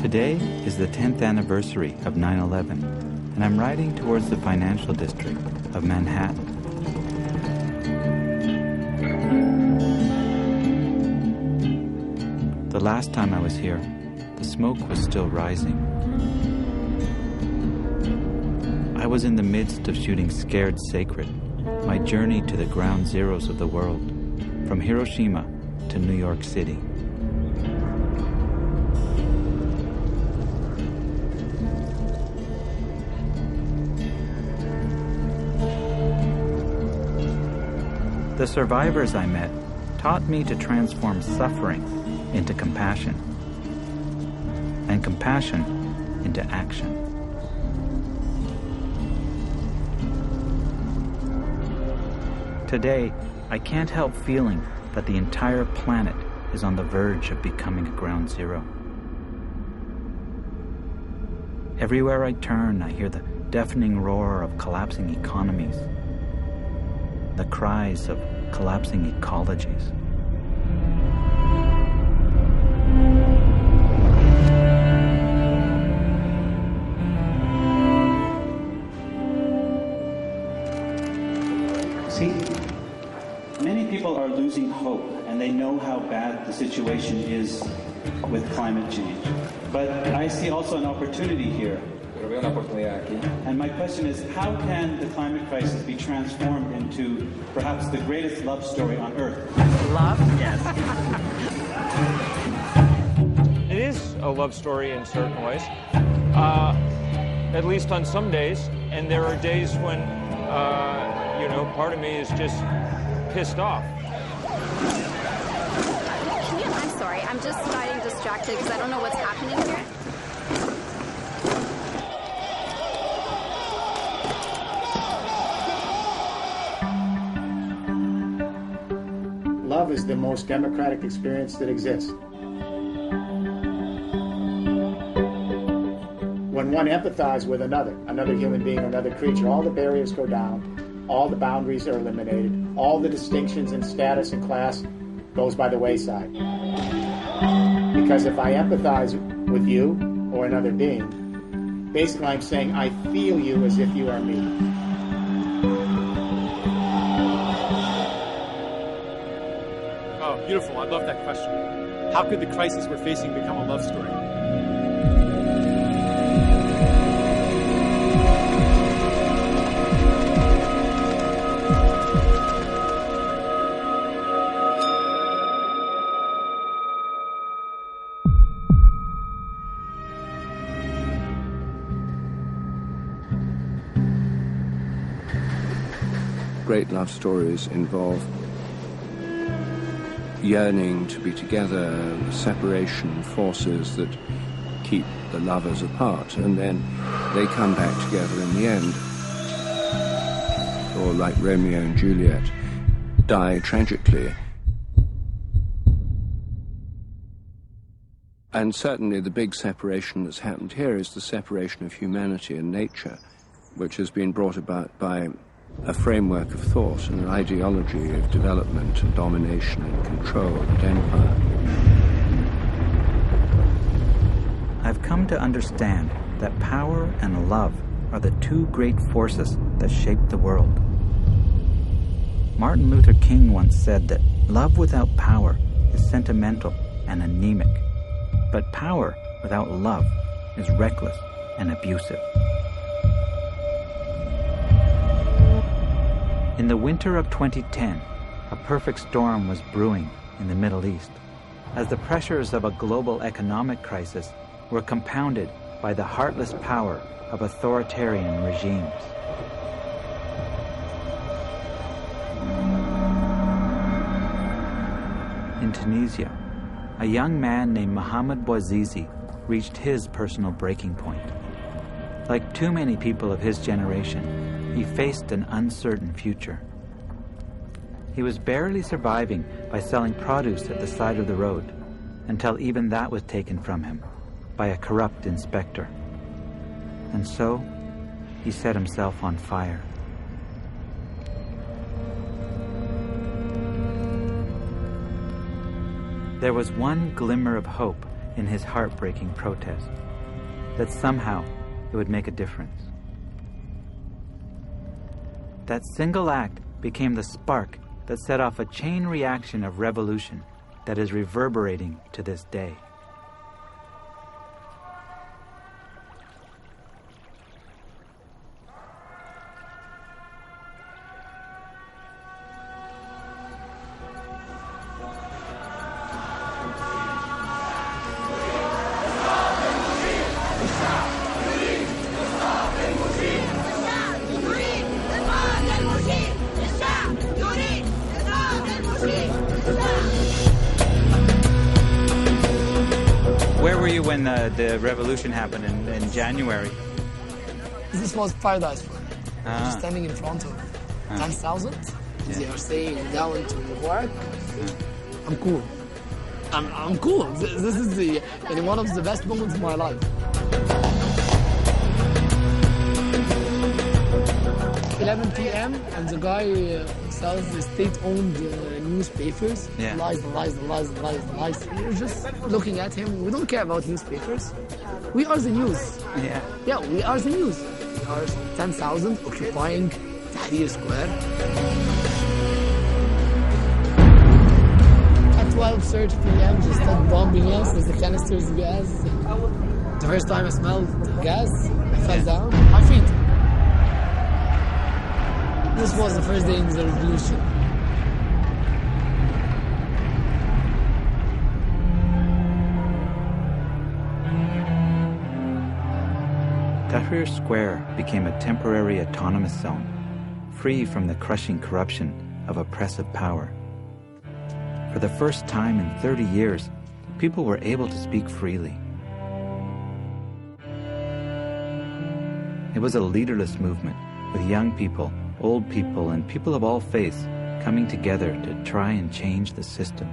Today is the 10th anniversary of 9/11, and I'm riding towards the financial district of Manhattan. The last time I was here, the smoke was still rising. I was in the midst of shooting Scared Sacred, my journey to the ground zeros of the world, from Hiroshima to New York City. The survivors I met taught me to transform suffering into compassion, and compassion into action. Today, I can't help feeling that the entire planet is on the verge of becoming a ground zero. Everywhere I turn, I hear the deafening roar of collapsing economies, the cries of collapsing ecologies. See, many people are losing hope, and they know how bad the situation is with climate change. But I see also an opportunity here. And my question is, how can the climate crisis be transformed into perhaps the greatest love story on Earth? Love? Yes. It is a love story in certain ways, at least on some days. And there are days when, part of me is just pissed off. I'm sorry, I'm just getting distracted because I don't know what's happening here. Love is the most democratic experience that exists. When one empathizes with another human being, another creature, all the barriers go down, all the boundaries are eliminated, all the distinctions in status and class goes by the wayside. Because if I empathize with you or another being, basically I'm saying I feel you as if you are me. Beautiful. I love that question. How could the crisis we're facing become a love story? Great love stories involve yearning to be together, separation, forces that keep the lovers apart, and then they come back together in the end. Or like Romeo and Juliet, die tragically. And certainly the big separation that's happened here is the separation of humanity and nature, which has been brought about by a framework of thought and an ideology of development and domination and control and empire. I've come to understand that power and love are the two great forces that shape the world. Martin Luther King once said that love without power is sentimental and anemic, but power without love is reckless and abusive. In the winter of 2010, a perfect storm was brewing in the Middle East, as the pressures of a global economic crisis were compounded by the heartless power of authoritarian regimes. In Tunisia, a young man named Mohamed Bouazizi reached his personal breaking point. Like too many people of his generation, he faced an uncertain future. He was barely surviving by selling produce at the side of the road, until even that was taken from him by a corrupt inspector. And so, he set himself on fire. There was one glimmer of hope in his heartbreaking protest, that somehow it would make a difference. That single act became the spark that set off a chain reaction of revolution that is reverberating to this day. Where were you when the revolution happened in January? This was paradise for me. Ah. Standing in front of 10,000. They are saying down to work. I'm cool. I'm cool. This is one of the best moments of my life. 11 p.m. and the guy sells the state-owned newspapers. Yeah. Lies. We're just looking at him. We don't care about newspapers. We are the news. Yeah. Yeah, we are the news. We are 10,000 occupying Tahrir Square. At 12:30 p.m. they start bombing us with the canisters of gas. The first time I smelled gas, I fell down. I fainted. This was the first day in the revolution. Tahrir Square became a temporary autonomous zone, free from the crushing corruption of oppressive power. For the first time in 30 years, people were able to speak freely. It was a leaderless movement, with young people, old people, and people of all faiths coming together to try and change the system.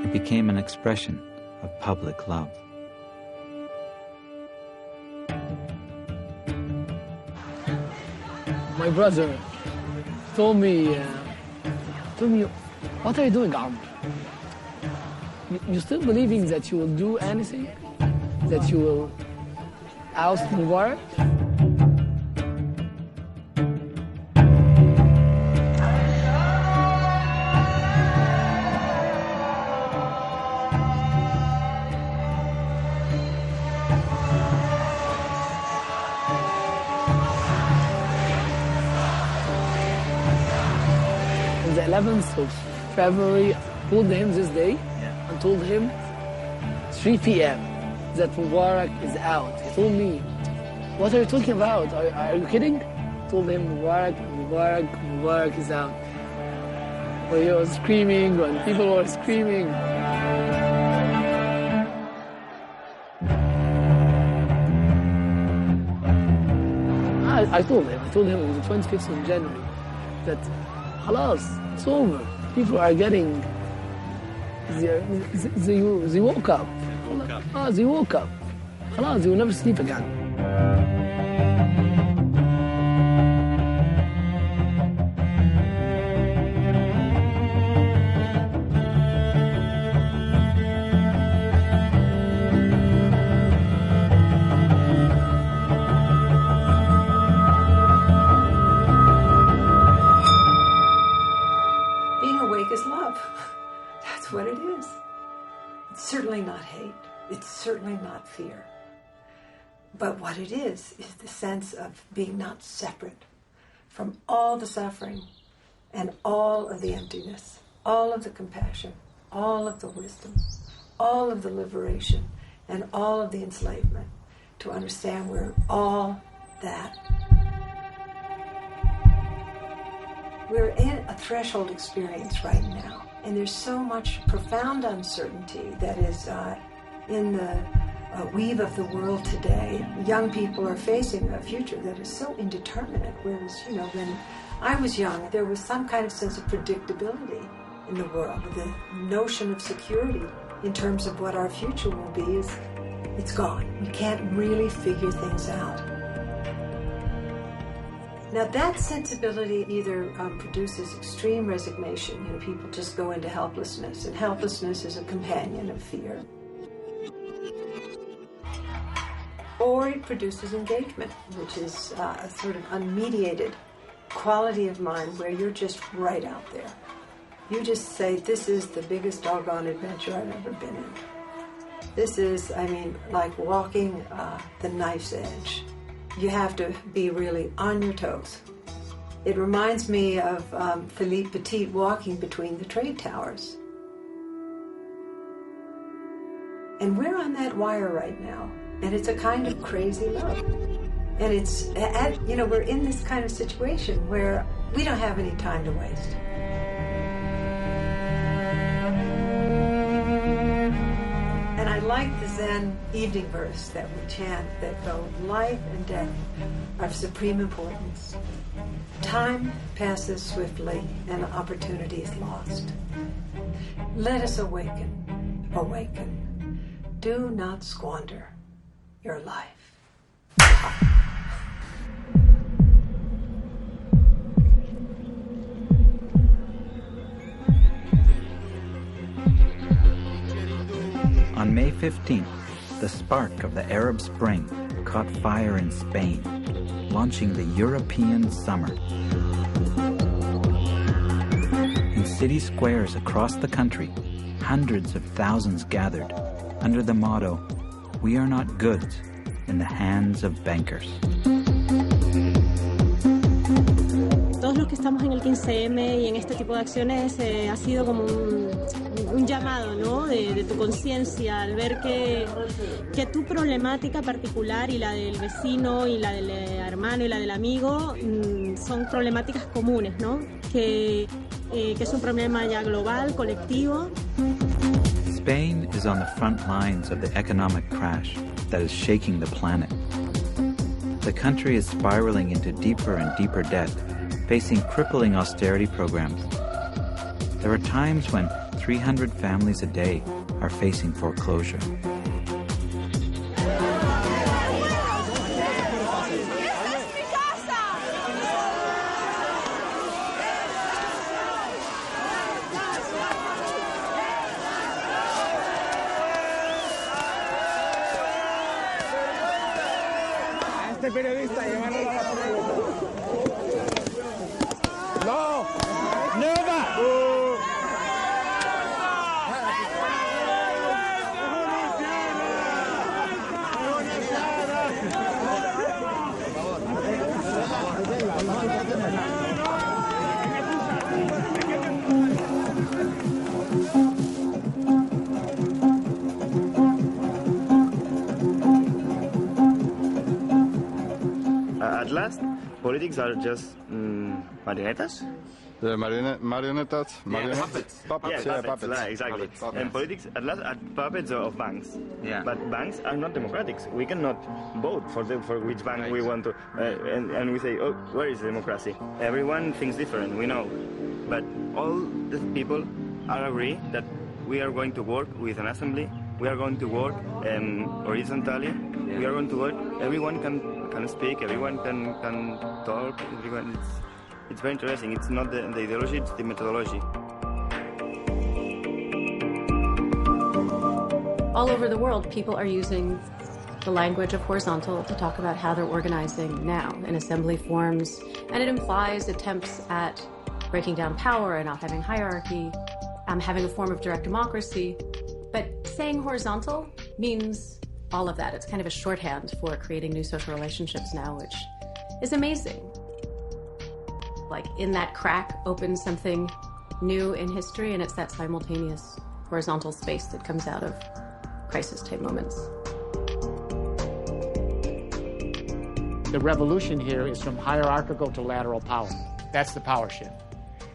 It became an expression of public love. My brother told me, what are you doing, Amr? You still believing that you will do anything? That you will oust Mubarak? On the 11th of February, I called him this day and told him 3 p.m. that Mubarak is out. He told me, what are you talking about? Are you kidding? I told him Mubarak is out. Well, he was screaming and people were screaming. I told him on the 25th of January that halas, it's over. People are getting, they woke up. They woke up. Halas, they will never sleep again. Being awake is love. That's what it is. It's certainly not hate. It's certainly not fear. But what it is the sense of being not separate from all the suffering and all of the emptiness, all of the compassion, all of the wisdom, all of the liberation, and all of the enslavement, to understand we're all that. We're in a threshold experience right now, And there's so much profound uncertainty that is in the weave of the world today. Young people are facing a future that is so indeterminate, whereas, when I was young, there was some kind of sense of predictability in the world. The notion of security in terms of what our future will be it's gone. We can't really figure things out. Now that sensibility either produces extreme resignation, people just go into helplessness, and helplessness is a companion of fear. Or it produces engagement, which is a sort of unmediated quality of mind where you're just right out there. You just say, this is the biggest doggone adventure I've ever been in. This is, like walking the knife's edge. You have to be really on your toes. It reminds me of Philippe Petit walking between the trade towers. And we're on that wire right now. And it's a kind of crazy love. And it's, we're in this kind of situation where we don't have any time to waste. And I like the Zen evening verse that we chant that go, life and death are of supreme importance. Time passes swiftly and opportunity is lost. Let us awaken, awaken. Do not squander your life. On May 15th, the spark of the Arab Spring caught fire in Spain, launching the European summer. In city squares across the country, hundreds of thousands gathered under the motto, "We are not goods in the hands of bankers." Todos los que estamos en el 15M y en este tipo de acciones ha sido como un llamado, ¿no? de tu conciencia al ver que tu problemática particular y la del vecino y la del hermano y la del amigo son problemáticas comunes, ¿no? Que es un problema ya global, colectivo. Spain is on the front lines of the economic crash that is shaking the planet. The country is spiraling into deeper and deeper debt, facing crippling austerity programs. There are times when 300 families a day are facing foreclosure. Periodista, llevarlo a la ¡No! ¡Never! At last, politics are just marionetas. Marionettes? Puppets. Puppets, puppets. Exactly. Puppets. And politics, at last, are puppets of banks. Yeah. But banks are not democratic. We cannot vote for which bank we want to. And we say, oh, where is democracy? Everyone thinks different, we know. But all the people are agree that we are going to work with an assembly. We are going to work horizontally. We are going to work. Everyone can speak. Everyone can talk. Everyone. It's very interesting. It's not the ideology, it's the methodology. All over the world, people are using the language of horizontal to talk about how they're organizing now in assembly forms, and it implies attempts at breaking down power and not having hierarchy, having a form of direct democracy. But saying horizontal means all of that. It's kind of a shorthand for creating new social relationships now, which is amazing. Like in that crack opens something new in history, and it's that simultaneous horizontal space that comes out of crisis-type moments. The revolution here is from hierarchical to lateral power. That's the power shift.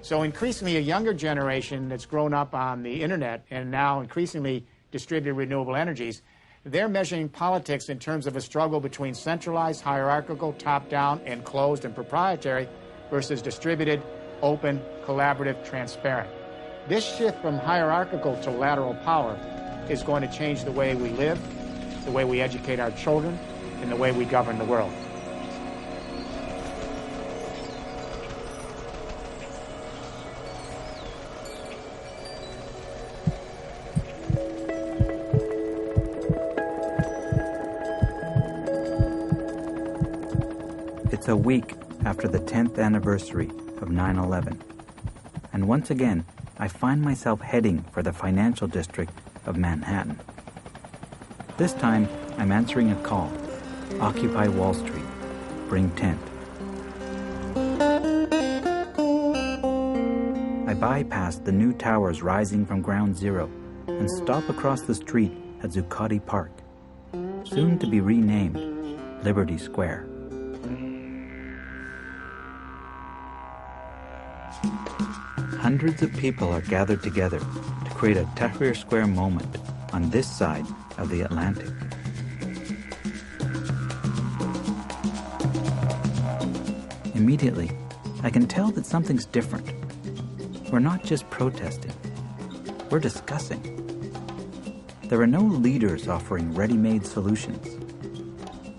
So increasingly, a younger generation that's grown up on the internet and now increasingly distributed renewable energies, they're measuring politics in terms of a struggle between centralized, hierarchical, top-down, and closed and proprietary versus distributed, open, collaborative, transparent. This shift from hierarchical to lateral power is going to change the way we live, the way we educate our children, and the way we govern the world. It's a week after the 10th anniversary of 9/11, and once again, I find myself heading for the financial district of Manhattan. This time, I'm answering a call. Occupy Wall Street. Bring tent. I bypass the new towers rising from ground zero and stop across the street at Zuccotti Park, soon to be renamed Liberty Square. Hundreds of people are gathered together to create a Tahrir Square moment on this side of the Atlantic. Immediately, I can tell that something's different. We're not just protesting, we're discussing. There are no leaders offering ready-made solutions.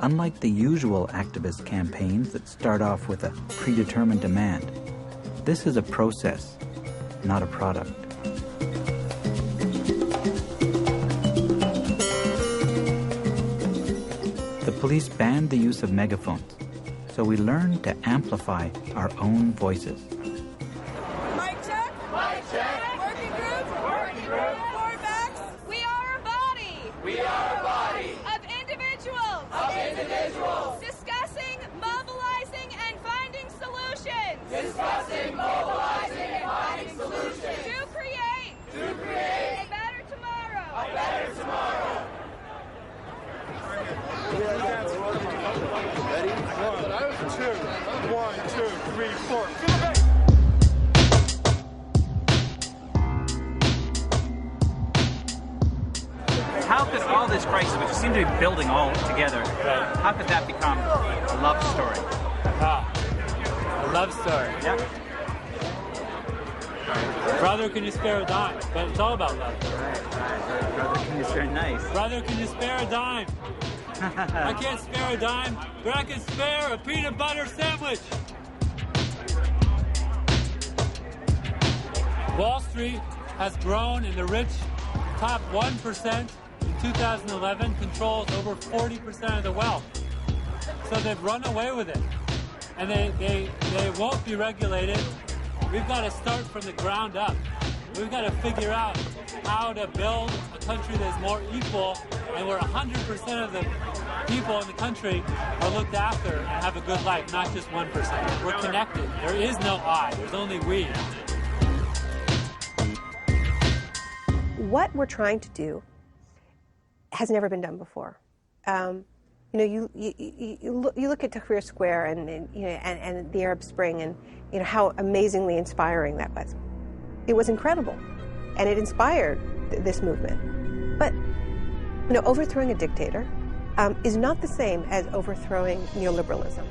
Unlike the usual activist campaigns that start off with a predetermined demand, this is a process, not a product. The police banned the use of megaphones, so we learned to amplify our own voices. Mic check. Mic check. Working group. Working group. Forward-backs. We are a body. We are a body. Of individuals. Of individuals. Discussing, mobilizing, and finding solutions. Discussing, mobilizing, and finding solutions. To create. To create. A better tomorrow. A better tomorrow. Ready? One, two, three, four. How could all this crisis, which seemed to be building all together, how could that become a love story? A love story. Yeah. Brother, can you spare a dime? But it's all about love. Right. Brother, can you spare nice? Brother, can you spare a dime? I can't spare a dime, but I can spare a peanut butter sandwich. Wall Street has grown, and the rich top 1% in 2011 controls over 40% of the wealth. So they've run away with it, and they won't be regulated. We've got to start from the ground up. We've got to figure out how to build a country that's more equal and where 100% of the people in the country are looked after and have a good life, not just 1%. We're connected. There is no I. There's only we. What we're trying to do has never been done before. You look at Tahrir Square and the Arab Spring, and how amazingly inspiring that was. It was incredible, and it inspired this movement. But overthrowing a dictator is not the same as overthrowing neoliberalism,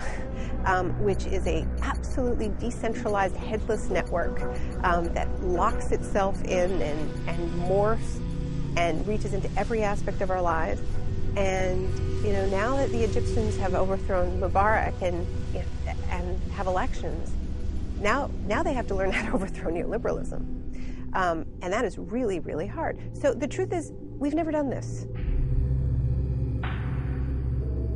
which is a absolutely decentralized, headless network that locks itself in and morphs and reaches into every aspect of our lives. And now that the Egyptians have overthrown Mubarak and have elections, now they have to learn how to overthrow neoliberalism, and that is really, really hard. So the truth is, we've never done this.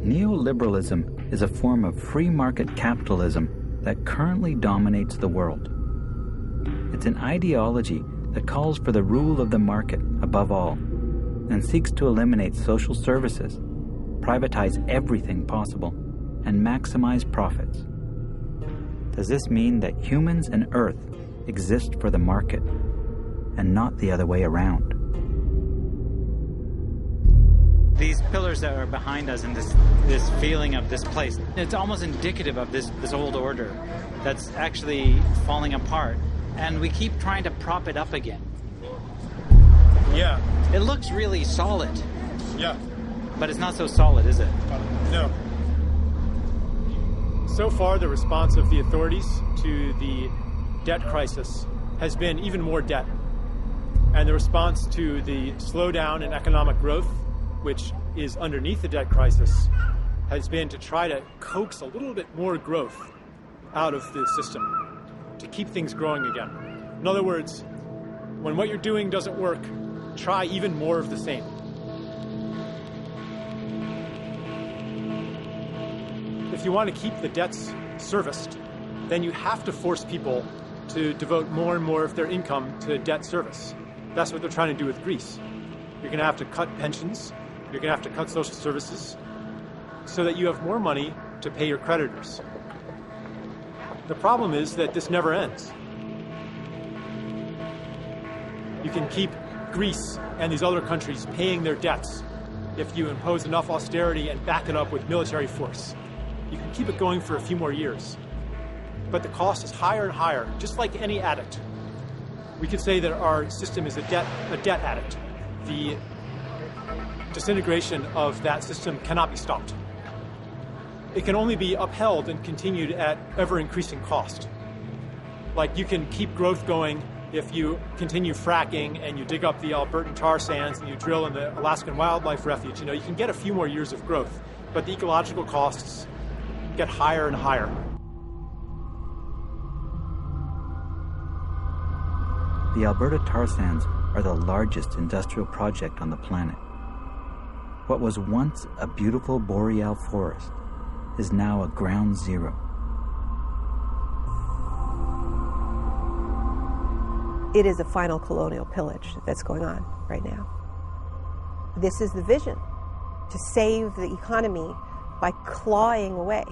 Neoliberalism is a form of free market capitalism that currently dominates the world. It's an ideology that calls for the rule of the market above all and seeks to eliminate social services, privatize everything possible, and maximize profits. Does this mean that humans and Earth exist for the market and not the other way around? These pillars that are behind us and this feeling of this place, it's almost indicative of this old order that's actually falling apart. and we keep trying to prop it up again. Yeah. It looks really solid. Yeah. But it's not so solid, is it? No. So far, the response of the authorities to the debt crisis has been even more debt. And the response to the slowdown in economic growth, which is underneath the debt crisis, has been to try to coax a little bit more growth out of the system to keep things growing again. In other words, when what you're doing doesn't work, try even more of the same. If you want to keep the debts serviced, then you have to force people to devote more and more of their income to debt service. That's what they're trying to do with Greece. You're going to have to cut pensions, you're going to have to cut social services, so that you have more money to pay your creditors. The problem is that this never ends. You can keep Greece and these other countries paying their debts if you impose enough austerity and back it up with military force. You can keep it going for a few more years. But the cost is higher and higher, just like any addict. We could say that our system is a debt addict. The disintegration of that system cannot be stopped. It can only be upheld and continued at ever-increasing cost. Like, you can keep growth going if you continue fracking and you dig up the Albertan tar sands and you drill in the Alaskan Wildlife Refuge. You can get a few more years of growth, but the ecological costs get higher and higher. The Alberta tar sands are the largest industrial project on the planet. What was once a beautiful boreal forest is now a ground zero. It is a final colonial pillage that's going on right now. This is the vision, to save the economy by clawing away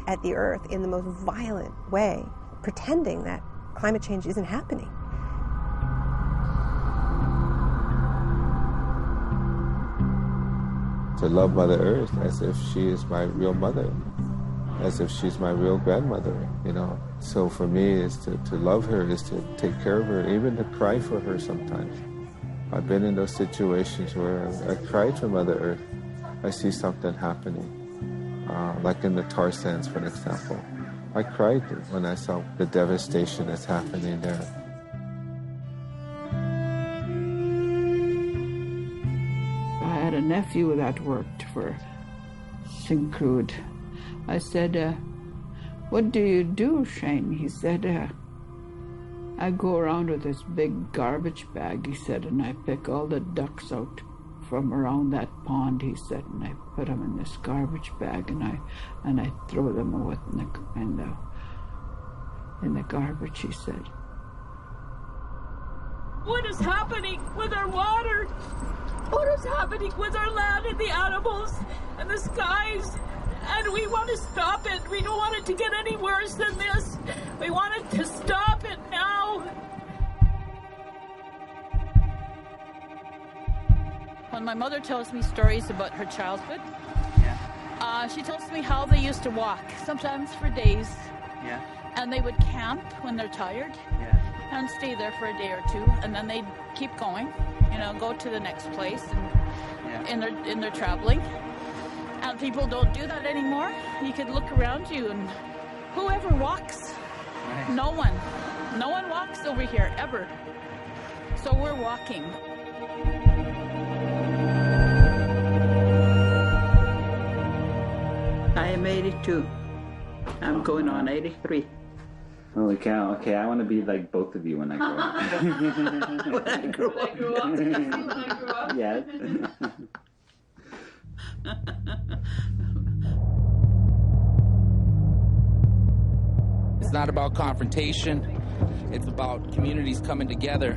at the earth in the most violent way, pretending that climate change isn't happening. To love Mother Earth as if she is my real mother, as if she's my real grandmother, So for me, is to love her, is to take care of her, even to cry for her sometimes. I've been in those situations where I cried for Mother Earth. I see something happening, like in the tar sands, for example. I cried when I saw the devastation that's happening there. I had a nephew that worked for Syncrude. I said, what do you do, Shane? He said, I go around with this big garbage bag, he said, and I pick all the ducks out from around that pond, he said, and I put them in this garbage bag, and I throw them away in the garbage, he said. What is happening with our water? What is happening with our land and the animals and the skies? And we want to stop it. We don't want it to get any worse than this. We want it to stop it now. When my mother tells me stories about her childhood, she tells me how they used to walk, sometimes for days. Yeah. And they would camp when they're tired. Yeah. And stay there for a day or two, and then they'd keep going, go to the next place and in their traveling. And people don't do that anymore. You could look around you and whoever walks, right. No one walks over here ever. So we're walking. I am 82. I'm going on 83. Holy cow. Okay, I want to be like both of you when I grow up. When I grow up. Yes. It's not about confrontation. It's about communities coming together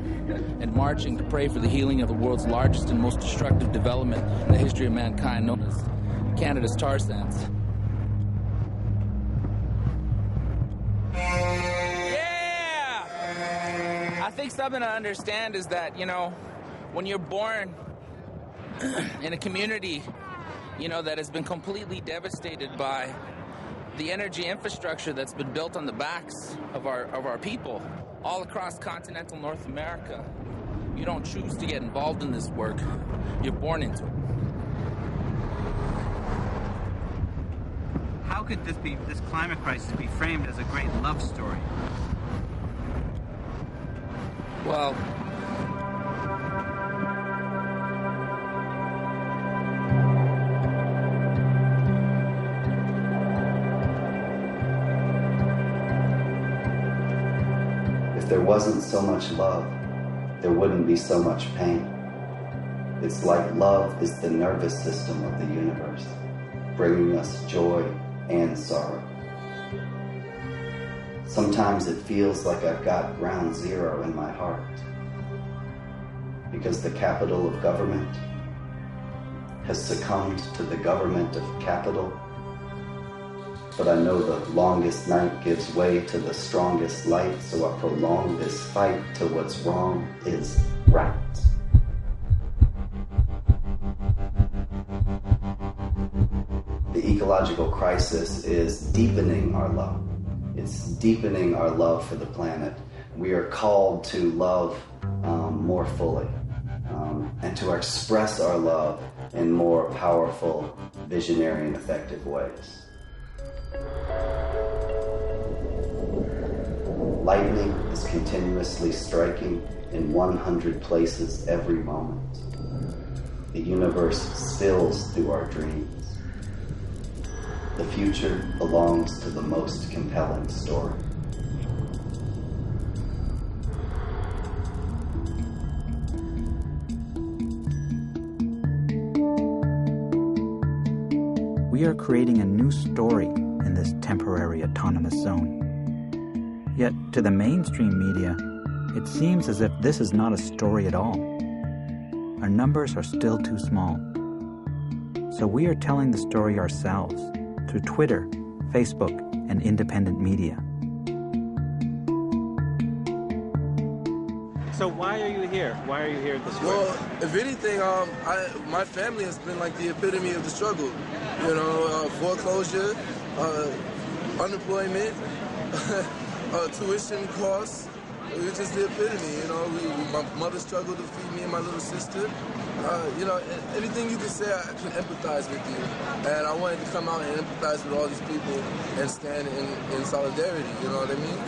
and marching to pray for the healing of the world's largest and most destructive development in the history of mankind, known as Canada's tar sands. I think something to understand is that, when you're born in a community, that has been completely devastated by the energy infrastructure that's been built on the backs of our people, all across continental North America. You don't choose to get involved in this work. You're born into it. How could this climate crisis be framed as a great love story? Well, if there wasn't so much love, there wouldn't be so much pain. It's like love is the nervous system of the universe, bringing us joy and sorrow. Sometimes it feels like I've got ground zero in my heart, because the capital of government has succumbed to the government of capital. But I know the longest night gives way to the strongest light, so I prolong this fight till what's wrong is right. The ecological crisis is deepening our love. It's deepening our love for the planet. We are called to love more fully and to express our love in more powerful, visionary, and effective ways. Lightning is continuously striking in 100 places every moment. The universe spills through our dreams. The future belongs to the most compelling story. We are creating a new story in this temporary autonomous zone. Yet, to the mainstream media, it seems as if this is not a story at all. Our numbers are still too small. So we are telling the story ourselves through Twitter, Facebook, and independent media. So why are you here? Why are you here at the square? Well, if anything, my family has been like the epitome of the struggle. You know, foreclosure, unemployment, tuition costs. It's just the epitome, you know. My mother struggled to feed me and my little sister. You know, anything you can say, I can empathize with you. And I wanted to come out and empathize with all these people and stand in solidarity, you know what I mean?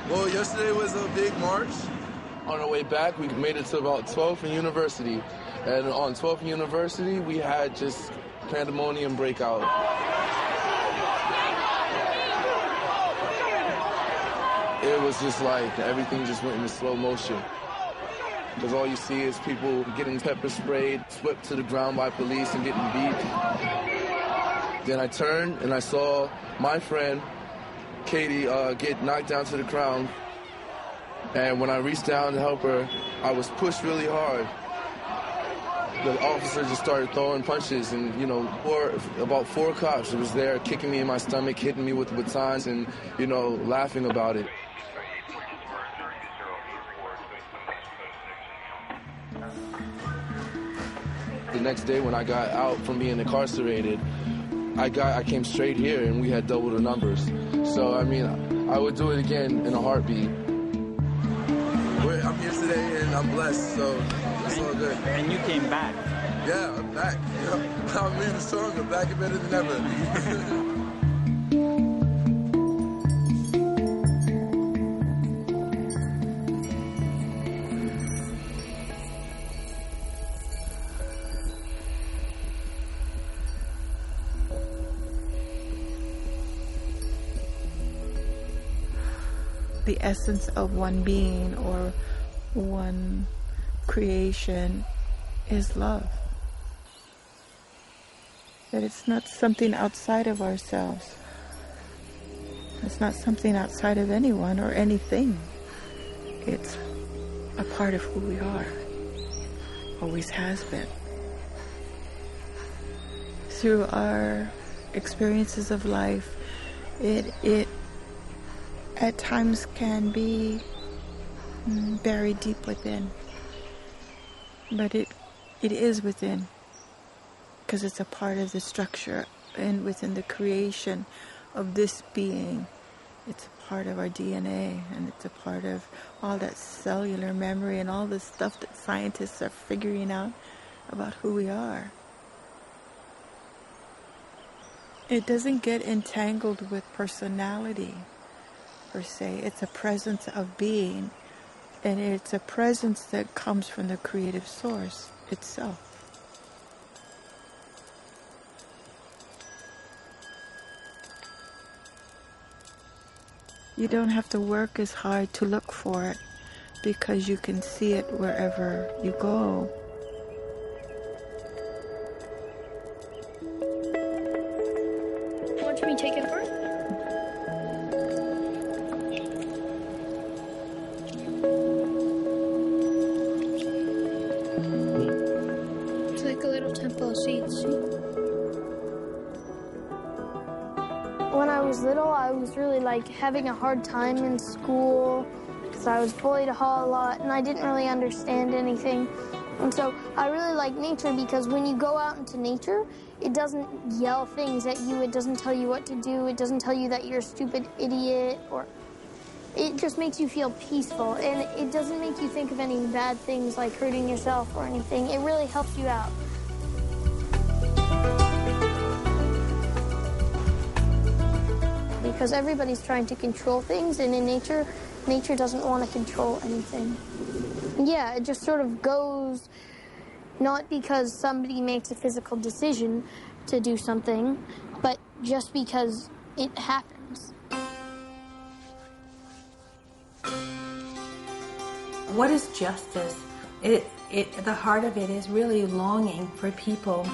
Well, yesterday was a big march. On our way back, we made it to about 12th and University. And on 12th and University, we had just pandemonium breakout. It was just like everything just went into slow motion. Because all you see is people getting pepper sprayed, swept to the ground by police and getting beat. Then I turned and I saw my friend, Katie, get knocked down to the ground. And when I reached down to help her, I was pushed really hard. The officer just started throwing punches, and, you know, about four cops was there kicking me in my stomach, hitting me with batons, and, you know, laughing about it. The next day when I got out from being incarcerated, I came straight here, and we had double the numbers. So, I mean, I would do it again in a heartbeat. I'm here today, and I'm blessed, so it's all good. And you came back. Yeah, I'm back. You know, I'm even stronger, back and better than ever. The essence of one being or one creation is love. That it's not something outside of ourselves. It's not something outside of anyone or anything. It's a part of who we are. Always has been. Through our experiences of life, it at times can be buried deep within. But it is within, because it's a part of the structure and within the creation of this being. It's a part of our DNA, and it's a part of all that cellular memory and all the stuff that scientists are figuring out about who we are. It doesn't get entangled with personality, per se. It's a presence of being, and it's a presence that comes from the creative source itself. You don't have to work as hard to look for it, because you can see it wherever you go. Want me to take it first? It's like a little temple of seeds. When I was little, I was really having a hard time in school because I was bullied a whole lot and I didn't really understand anything. And so I really like nature because when you go out into nature, it doesn't yell things at you. It doesn't tell you what to do. It doesn't tell you that you're a stupid idiot. Or it just makes you feel peaceful. And it doesn't make you think of any bad things like hurting yourself or anything. It really helps you out. Because everybody's trying to control things, and in nature doesn't want to control anything. Yeah, it just sort of goes, not because somebody makes a physical decision to do something, but just because it happens. What is justice? The heart of it is really longing for people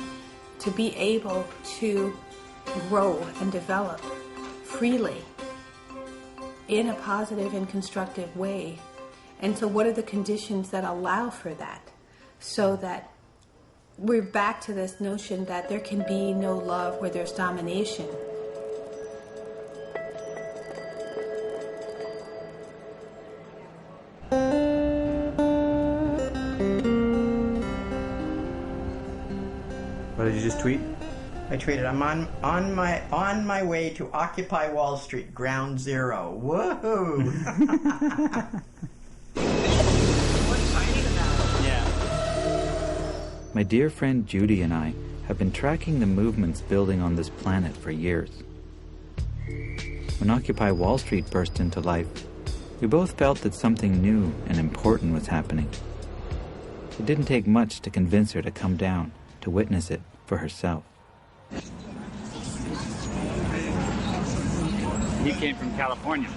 to be able to grow and develop freely in a positive and constructive way. And so what are the conditions that allow for that? So that we're back to this notion that there can be no love where there's domination. What did you just tweet? I tweeted, I'm on my way to Occupy Wall Street, ground zero. Whoa! My dear friend Judy and I have been tracking the movements building on this planet for years. When Occupy Wall Street burst into life, we both felt that something new and important was happening. It didn't take much to convince her to come down to witness it for herself. He came from California.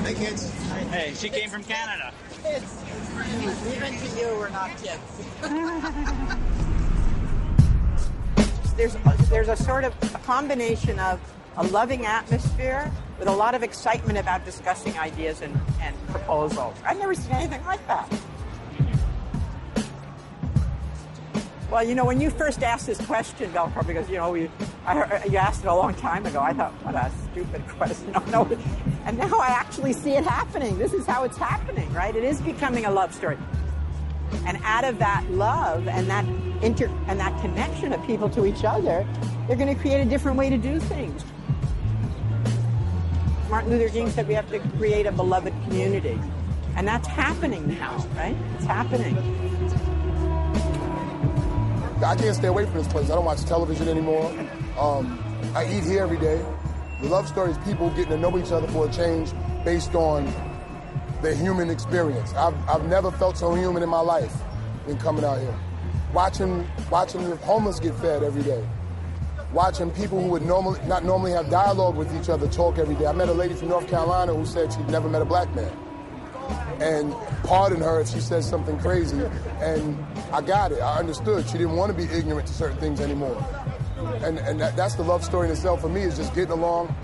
Hey, kids. Hey, she came from Canada. Kids. Even to you, we're not kids. There's a sort of a combination of a loving atmosphere with a lot of excitement about discussing ideas and proposals. I've never seen anything like that. Well, when you first asked this question, Velcro, because, you asked it a long time ago, I thought, what a stupid question. No. And now I actually see it happening. This is how it's happening, right? It is becoming a love story. And out of that love and that connection of people to each other, they're going to create a different way to do things. Martin Luther King said we have to create a beloved community. And that's happening now, right? It's happening. I can't stay away from this place. I don't watch television anymore. I eat here every day. The love story is people getting to know each other for a change based on their human experience. I've never felt so human in my life than coming out here. Watching the homeless get fed every day. Watching people who would not normally have dialogue with each other talk every day. I met a lady from North Carolina who said she'd never met a black man. And pardon her if she says something crazy, and I got it. I understood. She didn't want to be ignorant to certain things anymore. And that's the love story in itself for me, is just getting along.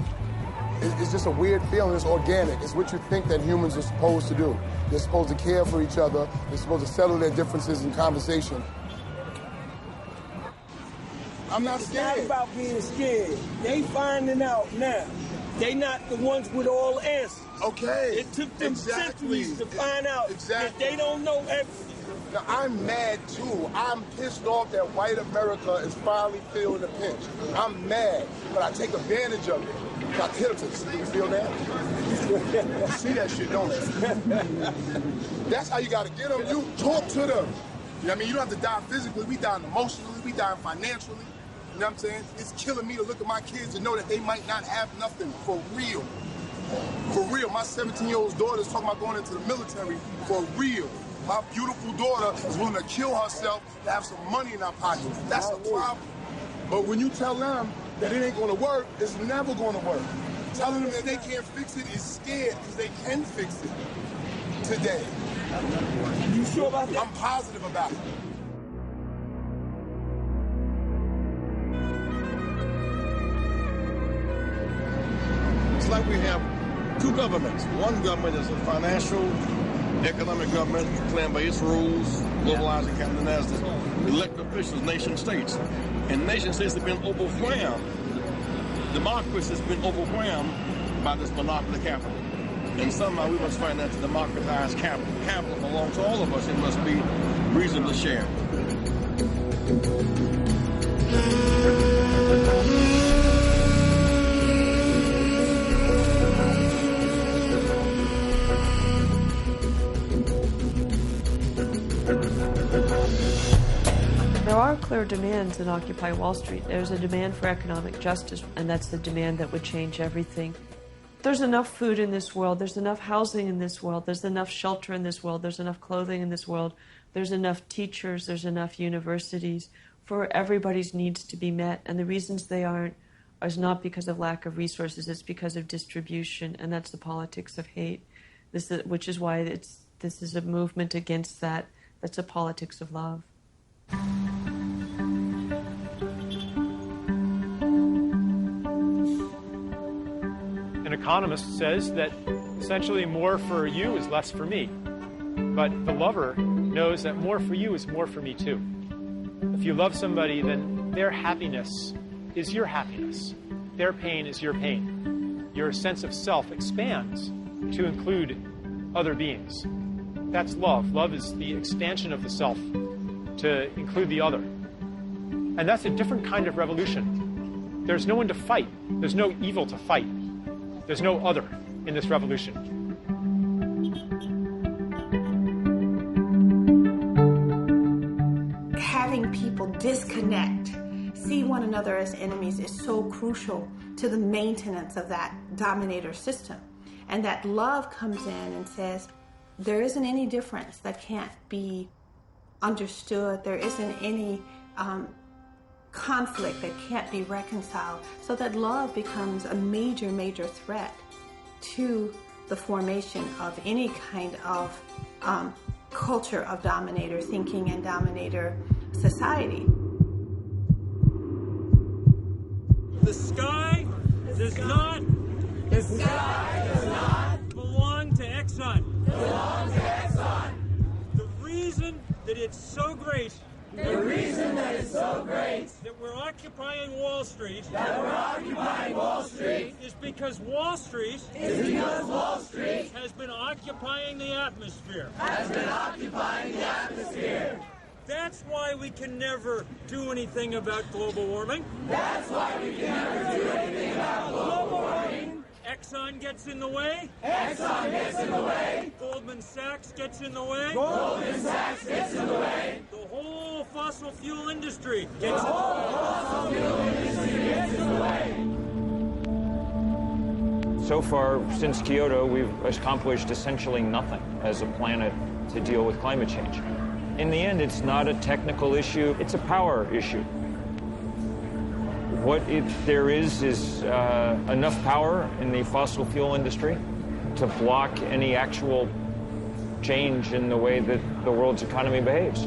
It's just a weird feeling. It's organic. It's what you think that humans are supposed to do. They're supposed to care for each other. They're supposed to settle their differences in conversation. I'm not scared. It's not about being scared. They finding out now. They not the ones with all answers. Okay. It took them centuries to find out that they don't know everything. Now, I'm mad too. I'm pissed off that white America is finally feeling the pinch. I'm mad, but I take advantage of it. I hit them to you feel that? You see that shit, don't you? That's how you got to get them. You talk to them. You know what I mean? You don't have to die physically. We dying emotionally. We dying financially. You know what I'm saying? It's killing me to look at my kids and know that they might not have nothing for real. For real. My 17-year-old daughter is talking about going into the military for real. My beautiful daughter is willing to kill herself to have some money in her pocket. That's a problem. But when you tell them that it ain't going to work, it's never going to work. Telling them that they can't fix it is scared because they can fix it today. You sure about that? I'm positive about it. It's like we have two governments. One government is a financial, economic government playing by its rules, globalizing capital as the elected officials, nation states. And nation states have been overwhelmed. Democracy has been overwhelmed by this monopoly capital. And somehow we must find that to democratize capital. Capital belongs to all of us. It must be reasonably shared. There are clear demands in Occupy Wall Street. There's a demand for economic justice, and that's the demand that would change everything. There's enough food in this world, there's enough housing in this world, there's enough shelter in this world, there's enough clothing in this world, there's enough teachers, there's enough universities for everybody's needs to be met. And the reasons they aren't is not because of lack of resources, it's because of distribution, and that's the politics of hate. Which is why this is a movement against that. That's a politics of love. An economist says that essentially more for you is less for me. But the lover knows that more for you is more for me too. If you love somebody, then their happiness is your happiness. Their pain is your pain. Your sense of self expands to include other beings. That's love. Love is the expansion of the self to include the other. And that's a different kind of revolution. There's no one to fight. There's no evil to fight. There's no other in this revolution. Having people disconnect, see one another as enemies is so crucial to the maintenance of that dominator system. And that love comes in and says, there isn't any difference that can't be understood. There isn't any conflict that can't be reconciled. So that love becomes a major, major threat to the formation of any kind of culture of dominator thinking and dominator society. The sky does not belong to Exxon. The reason that it's so great that we're occupying Wall Street is because Wall Street has been occupying the atmosphere. That's why we can never do anything about global warming. Exxon gets in the way. Goldman Sachs gets in the way. The whole fossil fuel industry gets in the way. So far, since Kyoto, we've accomplished essentially nothing as a planet to deal with climate change. In the end, it's not a technical issue, it's a power issue. What there is enough power in the fossil fuel industry to block any actual change in the way that the world's economy behaves.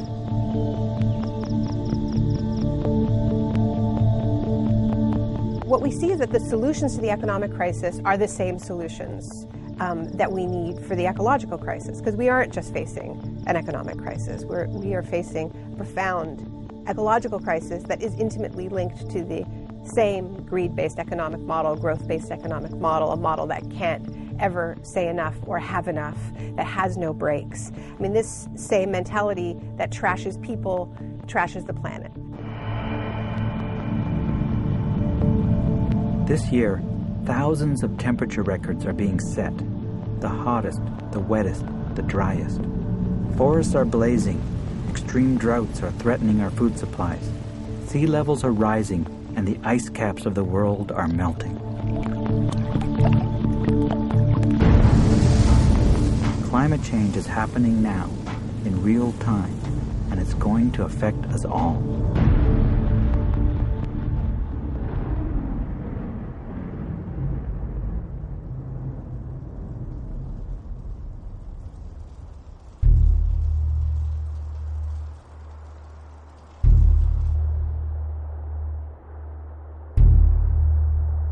What we see is that the solutions to the economic crisis are the same solutions that we need for the ecological crisis, because we aren't just facing an economic crisis. We are facing a profound ecological crisis that is intimately linked to the same greed-based economic model, growth-based economic model, a model that can't ever say enough or have enough, that has no breaks. I mean, this same mentality that trashes people, trashes the planet. This year, thousands of temperature records are being set. The hottest, the wettest, the driest. Forests are blazing. Extreme droughts are threatening our food supplies. Sea levels are rising, and the ice caps of the world are melting. Climate change is happening now, in real time, and it's going to affect us all.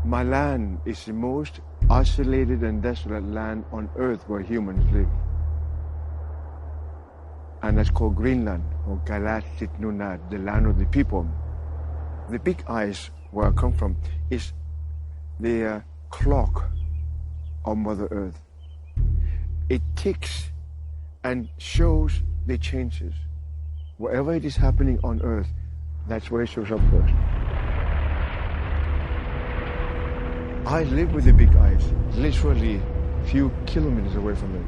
My land is the most isolated and desolate land on earth where humans live. And that's called Greenland, or Galassit Nunad, the land of the people. The big ice, where I come from, is the clock of Mother Earth. It ticks and shows the changes. Wherever it is happening on Earth, that's where it shows up first. I live with the big ice, literally a few kilometers away from it,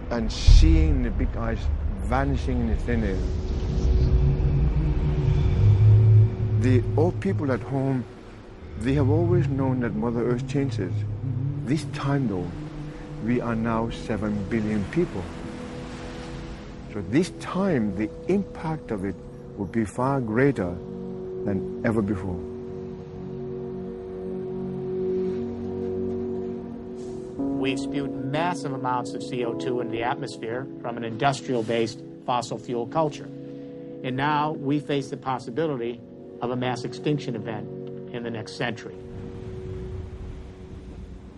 and seeing the big ice vanishing in the thin air. The old people at home, they have always known that Mother Earth changes. This time though, we are now 7 billion people. So this time, the impact of it will be far greater than ever before. We've spewed massive amounts of CO2 into the atmosphere from an industrial-based fossil fuel culture. And now we face the possibility of a mass extinction event in the next century.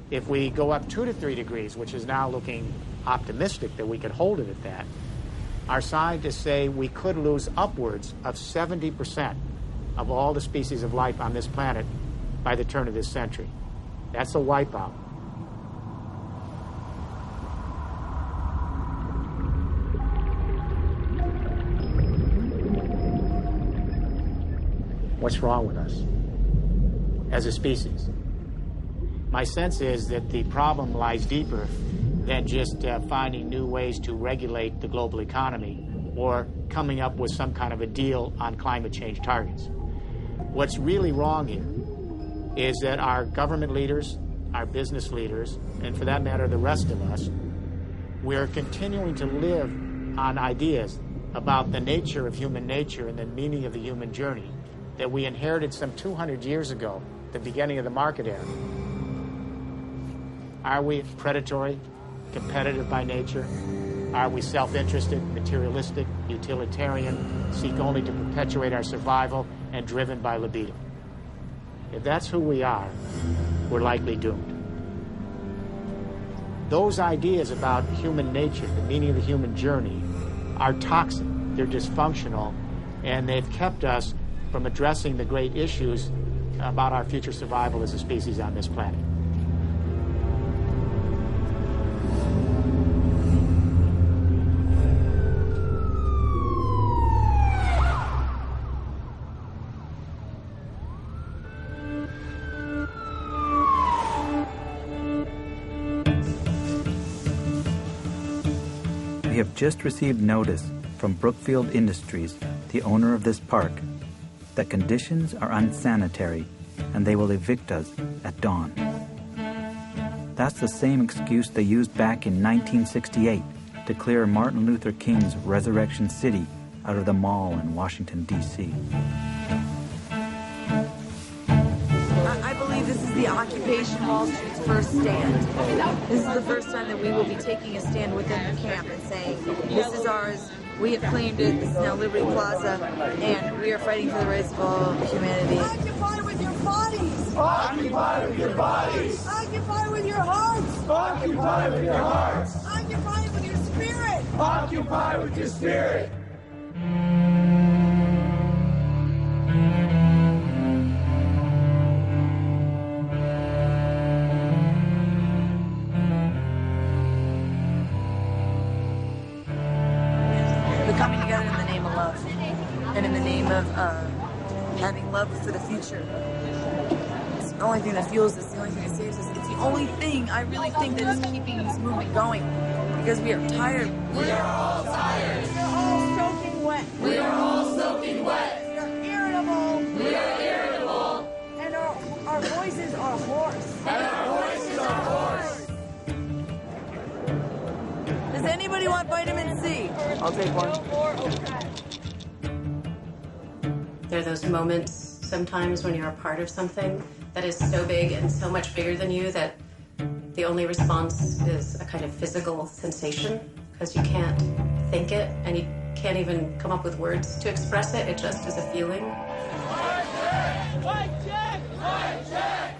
If we go up 2 to 3 degrees, which is now looking optimistic that we could hold it at that, our scientists say we could lose upwards of 70% of all the species of life on this planet by the turn of this century. That's a wipeout. What's wrong with us as a species? My sense is that the problem lies deeper than just finding new ways to regulate the global economy or coming up with some kind of a deal on climate change targets. What's really wrong here is that our government leaders, our business leaders, and for that matter, the rest of us, we're continuing to live on ideas about the nature of human nature and the meaning of the human journey that we inherited some 200 years ago, the beginning of the market era. Are we predatory, competitive by nature? Are we self-interested, materialistic, utilitarian, seek only to perpetuate our survival, and driven by libido? If that's who we are, we're likely doomed. Those ideas about human nature, the meaning of the human journey, are toxic, they're dysfunctional, and they've kept us from addressing the great issues about our future survival as a species on this planet. We have just received notice from Brookfield Industries, the owner of this park, that conditions are unsanitary and they will evict us at dawn. That's the same excuse they used back in 1968 to clear Martin Luther King's Resurrection City out of the mall in Washington, D.C. I believe this is the Occupation Wall Street's first stand. This is the first time that we will be taking a stand within the camp and saying, this is ours, we have claimed it, this is now Liberty Plaza, and we are fighting for the rights of all humanity. Occupy with your bodies! Occupy with your bodies! Occupy with your hearts! Occupy with your hearts! Occupy with your spirit! Occupy with your spirit! for the future. It's the only thing that fuels us, the only thing that saves us. It's the only thing I really think that is keeping this movement going, because we are tired. We are all tired. We're all soaking wet. We are all soaking wet. We are irritable. We are irritable. And our voices are hoarse. And our voices are hoarse. Does anybody want vitamin C? I'll take one. There are those moments sometimes when you're a part of something that is so big and so much bigger than you that the only response is a kind of physical sensation, because you can't think it and you can't even come up with words to express it. It just is a feeling. White check! White check!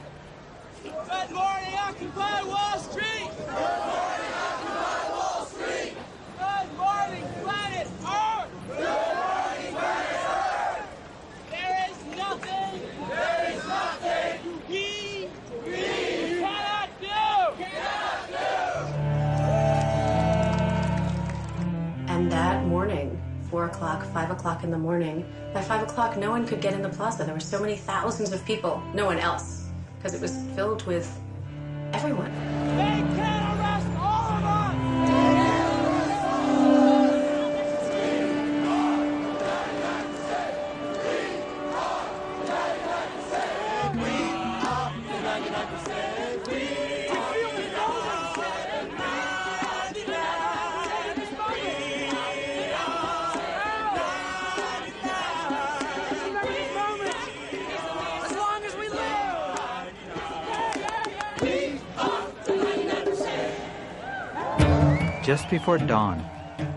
Good morning, Occupy Wall Street! Good morning, Occupy Wall Street! Good morning, planet Earth! Good morning, planet Earth! There is nothing we cannot do! And that morning, 4 o'clock, 5 o'clock in the morning, by 5 o'clock, no one could get in the plaza. There were so many thousands of people, no one else, because it was filled with everyone. They can't arrest all of us! Just before dawn,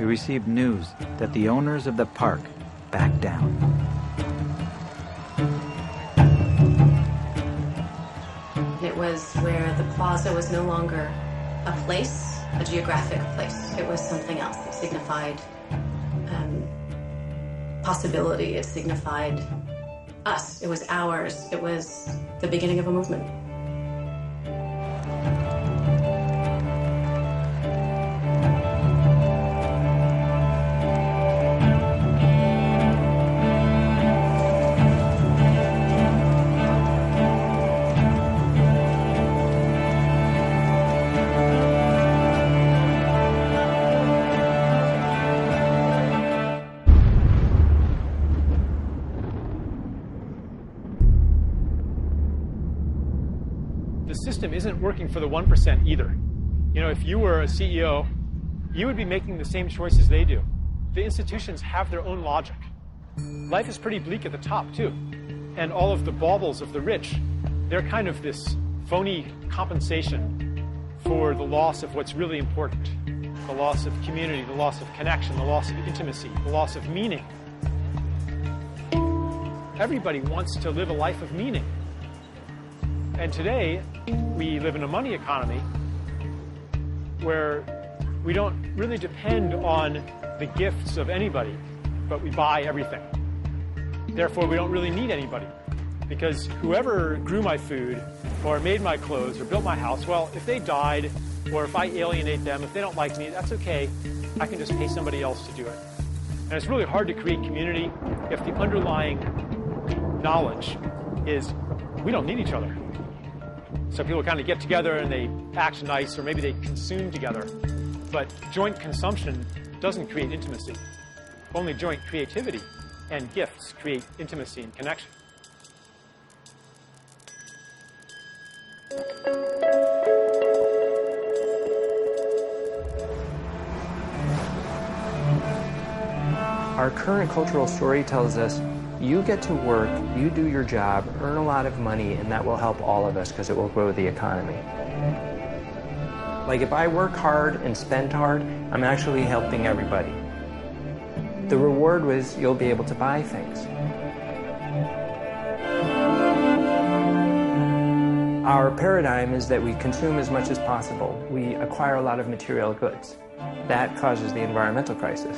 we received news that the owners of the park backed down. It was where the plaza was no longer a place, a geographic place. It was something else. It signified possibility. It signified us. It was ours. It was the beginning of a movement. Isn't working for the 1% either. You know, if you were a CEO, you would be making the same choices they do. The institutions have their own logic. Life is pretty bleak at the top, too. And all of the baubles of the rich, they're kind of this phony compensation for the loss of what's really important. The loss of community, the loss of connection, the loss of intimacy, the loss of meaning. Everybody wants to live a life of meaning. And today, we live in a money economy where we don't really depend on the gifts of anybody, but we buy everything. Therefore, we don't really need anybody, because whoever grew my food or made my clothes or built my house, well, if they died or if I alienate them, if they don't like me, that's okay. I can just pay somebody else to do it. And it's really hard to create community if the underlying knowledge is we don't need each other. So people kind of get together and they act nice, or maybe they consume together. But joint consumption doesn't create intimacy. Only joint creativity and gifts create intimacy and connection. Our current cultural story tells us you get to work, you do your job, earn a lot of money, and that will help all of us because it will grow the economy. Like if I work hard and spend hard, I'm actually helping everybody. The reward was you'll be able to buy things. Our paradigm is that we consume as much as possible. We acquire a lot of material goods. That causes the environmental crisis.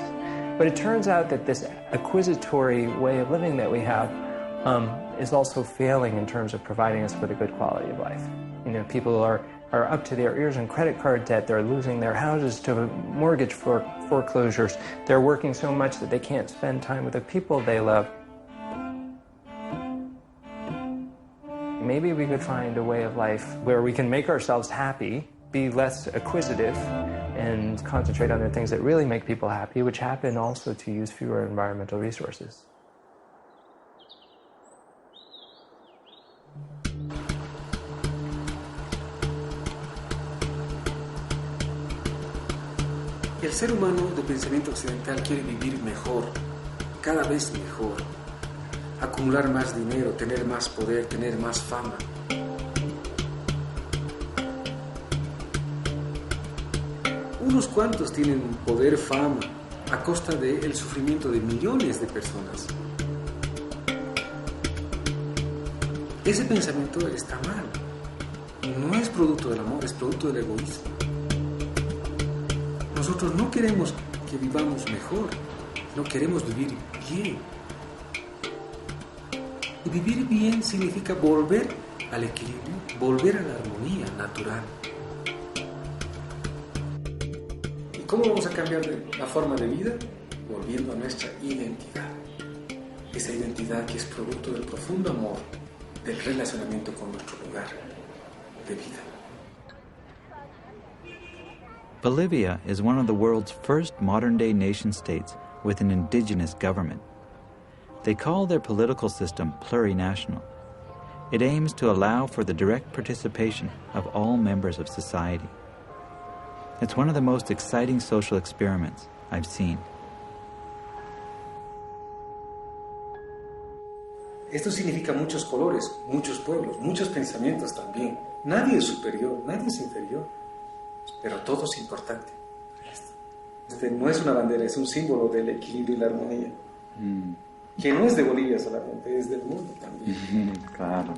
But it turns out that this acquisitory way of living that we have is also failing in terms of providing us with a good quality of life. You know, people are up to their ears in credit card debt. They're losing their houses to mortgage foreclosures. They're working so much that they can't spend time with the people they love. Maybe we could find a way of life where we can make ourselves happy, be less acquisitive, and concentrate on the things that really make people happy, which happen also to use fewer environmental resources. El ser humano de pensamiento occidental quiere vivir mejor, cada vez mejor, acumular más dinero, tener más poder, tener más fama. Unos cuantos tienen poder, fama, a costa del sufrimiento de millones de personas. Ese pensamiento está mal. No es producto del amor, es producto del egoísmo. Nosotros no queremos que vivamos mejor, no queremos vivir bien. Y vivir bien significa volver al equilibrio, volver a la armonía natural. ¿Y cómo vamos a cambiar la forma de vida? Volviendo a nuestra identidad. Esa identidad que es producto del profundo amor, del relacionamiento con nuestro lugar de vida. Bolivia is one of the world's first modern-day nation-states with an indigenous government. They call their political system plurinational. It aims to allow for the direct participation of all members of society. It's one of the most exciting social experiments I've seen. Esto significa muchos colores, muchos pueblos, muchos pensamientos también. Nadie es superior, nadie es inferior, pero todo es importante. Este no es una bandera, es un símbolo del equilibrio y la armonía. Que no es de Bolivia solamente, es del mundo también. Claro.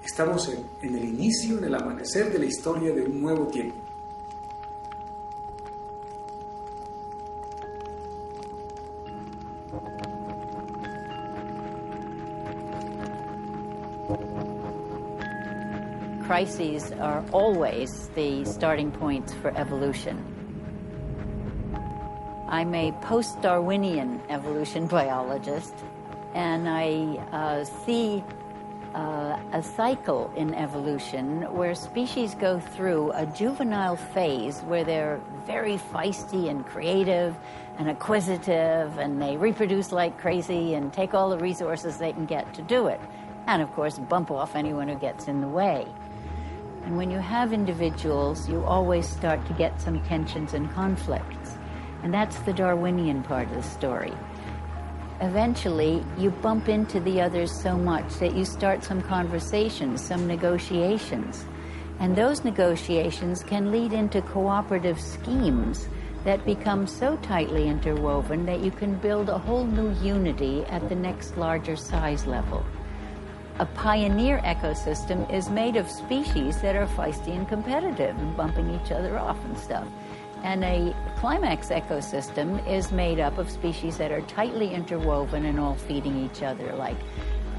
Estamos en el inicio, en el amanecer de la historia de un nuevo tiempo. Crises are always the starting points for evolution. I'm a post-Darwinian evolution biologist, and I see a cycle in evolution where species go through a juvenile phase where they're very feisty and creative and acquisitive, and they reproduce like crazy and take all the resources they can get to do it, and of course bump off anyone who gets in the way. And when you have individuals, you always start to get some tensions and conflicts. And that's the Darwinian part of the story. Eventually, you bump into the others so much that you start some conversations, some negotiations. And those negotiations can lead into cooperative schemes that become so tightly interwoven that you can build a whole new unity at the next larger size level. A pioneer ecosystem is made of species that are feisty and competitive and bumping each other off and stuff. And a climax ecosystem is made up of species that are tightly interwoven and all feeding each other, like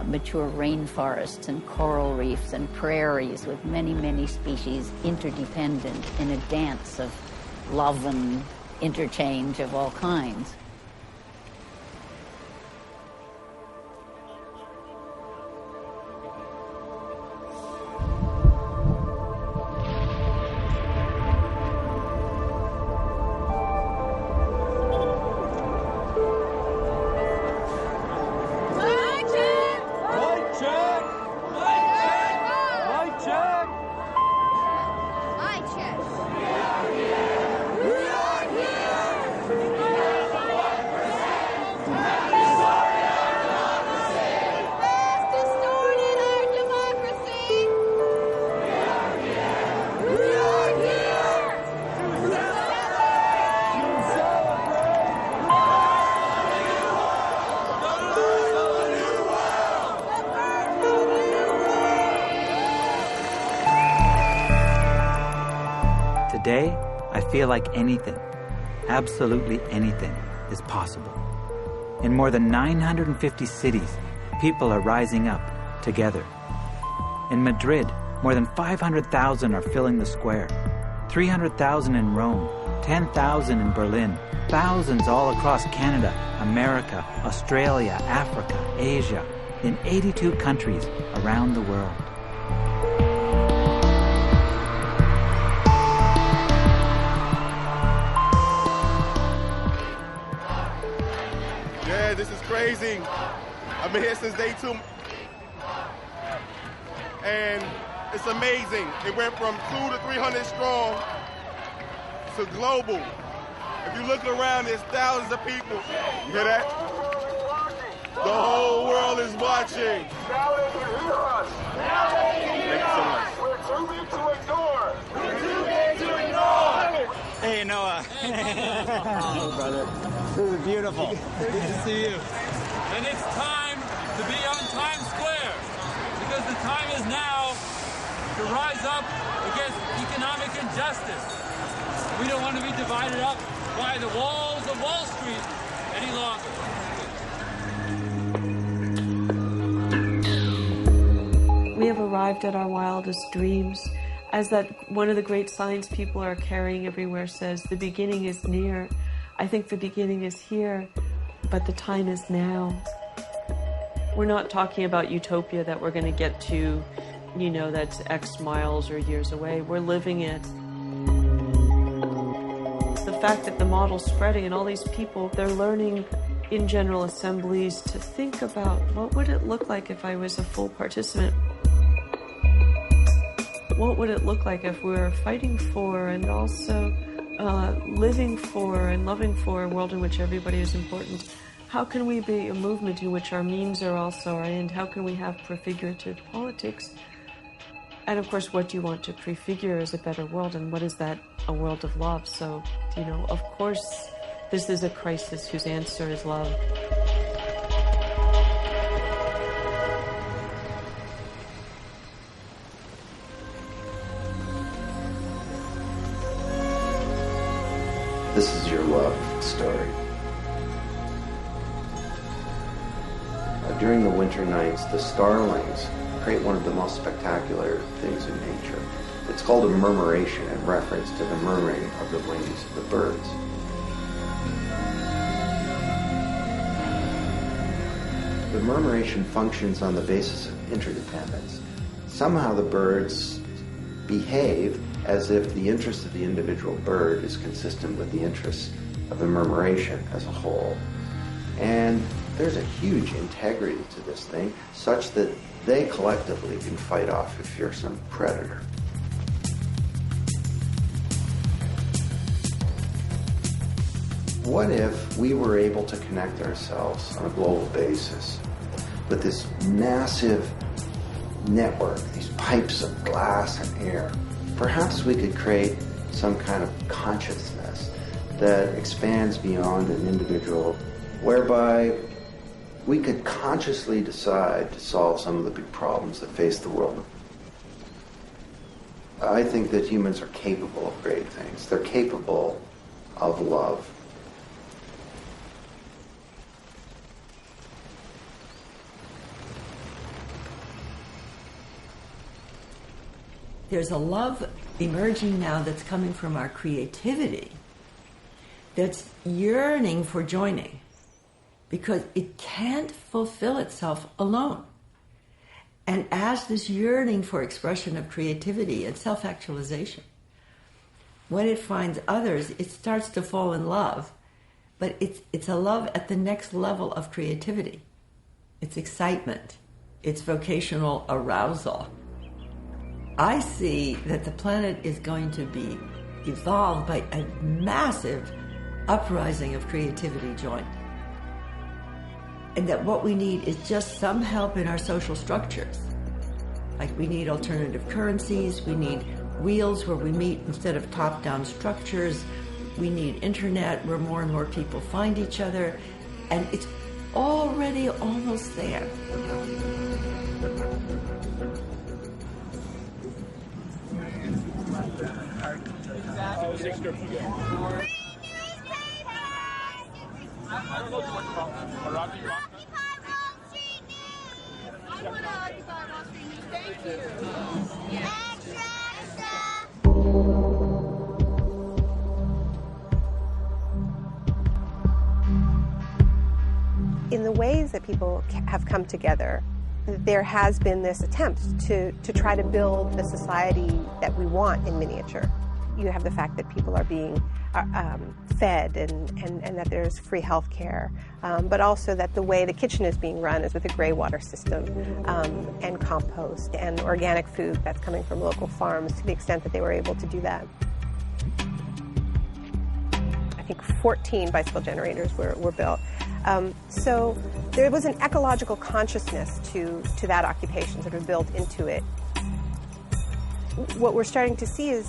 mature rainforests and coral reefs and prairies with many, many species interdependent in a dance of love and interchange of all kinds. Today, I feel like anything, absolutely anything, is possible. In more than 950 cities, people are rising up together. In Madrid, more than 500,000 are filling the square. 300,000 in Rome, 10,000 in Berlin, thousands all across Canada, America, Australia, Africa, Asia, in 82 countries around the world. Yeah, this is crazy. I've been here since day 2. And it's amazing. It went from 2 to 300 strong to global. If you look around, there's thousands of people. You hear that? The whole world is watching. Now they can hear us. Now they can hear us. We're too big to ignore. We're too big to ignore. Hey, Noah. Hey, brother. This is beautiful. Good to see you. And it's time to be on Times Square, because the time is now to rise up against economic injustice. We don't want to be divided up by the walls of Wall Street any longer. We have arrived at our wildest dreams. As that one of the great signs people are carrying everywhere says, the beginning is near. I think the beginning is here, but the time is now. We're not talking about utopia that we're going to get to, you know, that's X miles or years away. We're living it. The fact that the model's spreading and all these people, they're learning in general assemblies to think about what would it look like if I was a full participant? What would it look like if we were fighting for and also living for and loving for a world in which everybody is important? How can we be a movement in which our means are also our end? How can we have prefigurative politics? And of course, what do you want to prefigure is a better world, and what is that? A world of love. So, you know, of course, this is a crisis whose answer is love. This is your love story. During the winter nights, the starlings create one of the most spectacular things in nature. It's called a murmuration in reference to the murmuring of the wings of the birds. The murmuration functions on the basis of interdependence. Somehow the birds behave as if the interest of the individual bird is consistent with the interests of the murmuration as a whole. And there's a huge integrity to this thing, such that they collectively can fight off a fearsome predator. What if we were able to connect ourselves on a global basis with this massive network, these pipes of glass and air? Perhaps we could create some kind of consciousness that expands beyond an individual, whereby we could consciously decide to solve some of the big problems that face the world. I think that humans are capable of great things. They're capable of love. There's a love emerging now that's coming from our creativity that's yearning for joining, because it can't fulfill itself alone. And as this yearning for expression of creativity and self-actualization, when it finds others, it starts to fall in love, but it's a love at the next level of creativity. It's excitement. It's vocational arousal. I see that the planet is going to be evolved by a massive uprising of creativity joined. And that what we need is just some help in our social structures. Like we need alternative currencies, we need wheels where we meet instead of top-down structures, we need internet where more and more people find each other, and it's already almost there. In the ways that people have come together there has been this attempt to try to build the society that we want in miniature. You have the fact that people are being fed and that there's free health care, but also that the way the kitchen is being run is with a gray water system and compost and organic food that's coming from local farms to the extent that they were able to do that. I think 14 bicycle generators were built. So there was an ecological consciousness to that occupation sort of built into it. What we're starting to see is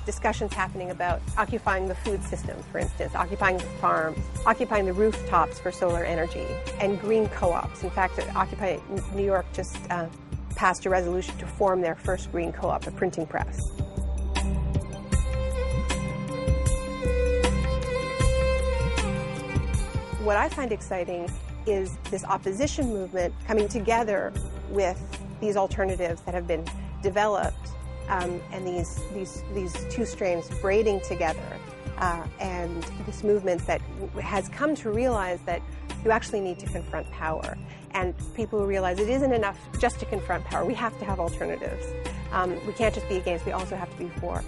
discussions happening about occupying the food system, for instance, occupying the farms, occupying the rooftops for solar energy, and green co-ops. In fact, Occupy New York just passed a resolution to form their first green co-op, a printing press. What I find exciting is this opposition movement coming together with these alternatives that have been developed, and these two strains braiding together, and this movement that has come to realize that you actually need to confront power, and people who realize it isn't enough just to confront power. We have to have alternatives. We can't just be against, we also have to be for.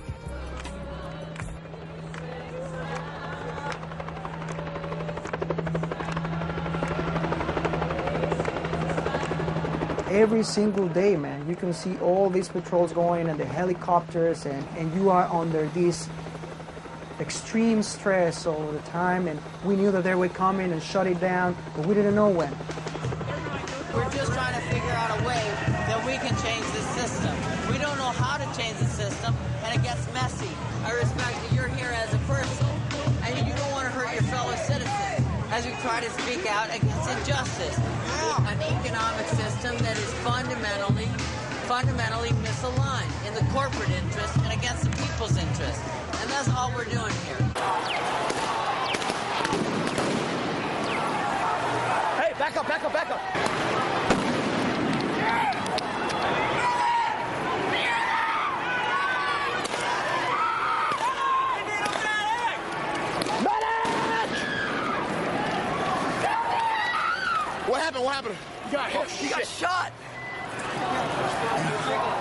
Every single day, man, you can see all these patrols going and the helicopters, and you are under this extreme stress all the time, and we knew that they were coming and shut it down, but we didn't know when. We're just trying to figure out a way that we can change the system. We don't know how to change the system, and it gets messy. I respect that you're here as a person, and you don't want to hurt your fellow citizens as we try to speak out against injustice. An economic system that is fundamentally misaligned in the corporate interest and against the people's interest. And that's all we're doing here. Hey, back up, back up, back up. What happened? He got hit. He got shot.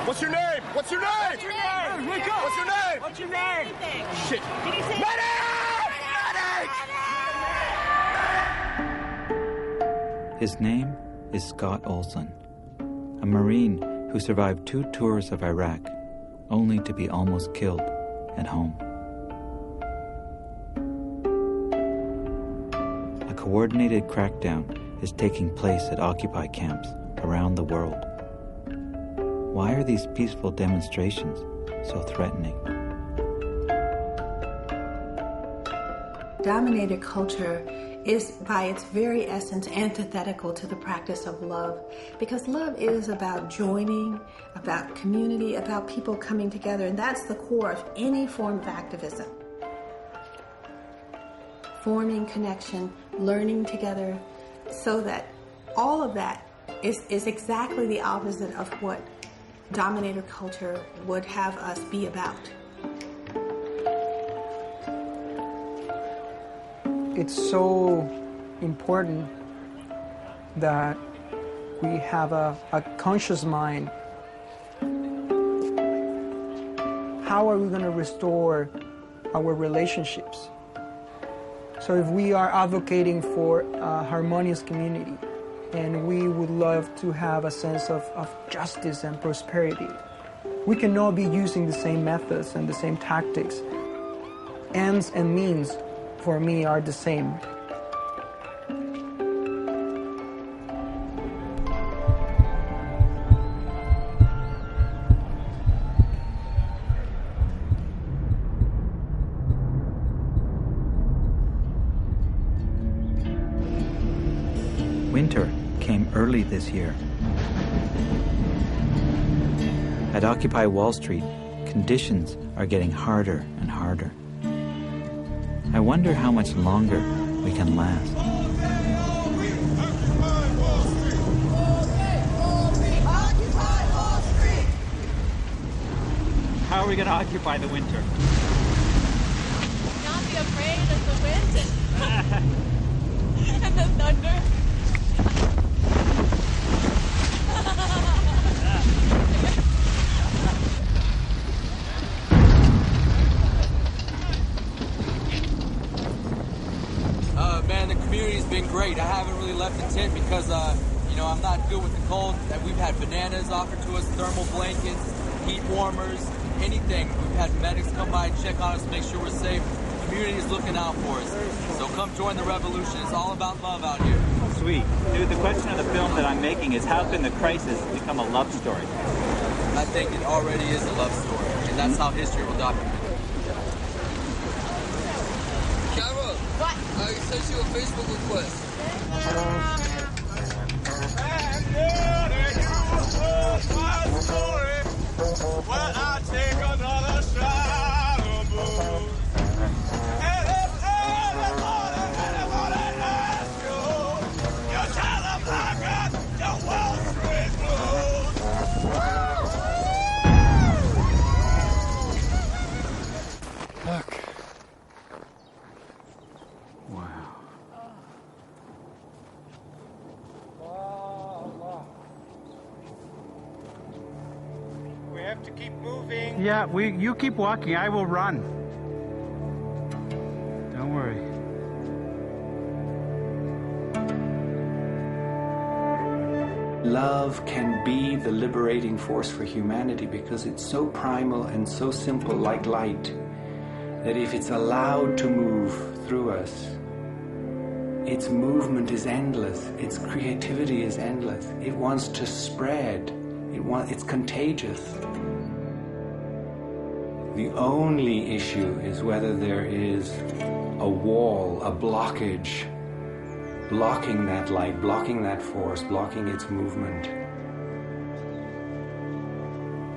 What's your name? What's your name? What's your name? Wake up. What's your name? What's your name? Shit. Did he say Medic! His name is Scott Olson, a Marine who survived 2 tours of Iraq, only to be almost killed at home. A coordinated crackdown is taking place at Occupy camps around the world. Why are these peaceful demonstrations so threatening? Dominated culture is, by its very essence, antithetical to the practice of love, because love is about joining, about community, about people coming together, and that's the core of any form of activism. Forming connection, learning together, so that all of that is exactly the opposite of what dominated culture would have us be about. It's so important that we have a conscious mind. How are we going to restore our relationships? So if we are advocating for a harmonious community, and we would love to have a sense of justice and prosperity, we cannot be using the same methods and the same tactics. Ends and means, for me, are the same. Winter came early this year. At Occupy Wall Street, conditions are getting harder and harder. I wonder how much longer we can last. How are we going to occupy the winter? Not be afraid of the wind and the thunder. left a tip because, you know, I'm not good with the cold. That we've had bananas offered to us, thermal blankets, heat warmers, anything. We've had medics come by and check on us, make sure we're safe. The community is looking out for us. So come join the revolution. It's all about love out here. Sweet. Dude, the question of the film that I'm making is how can the crisis become a love story? I think it already is a love story, and that's how history will document it. Carol, what? I sent you a Facebook request. Well, I take another shot of booze. And if anybody asks you, you tell them I got the Wall Street blues. Look. Wow. We have to keep moving. Yeah, you keep walking. I will run. Don't worry. Love can be the liberating force for humanity because it's so primal and so simple, like light, that if it's allowed to move through us, its movement is endless, its creativity is endless. It wants to spread. It's contagious. The only issue is whether there is a wall, a blockage, blocking that light, blocking that force, blocking its movement.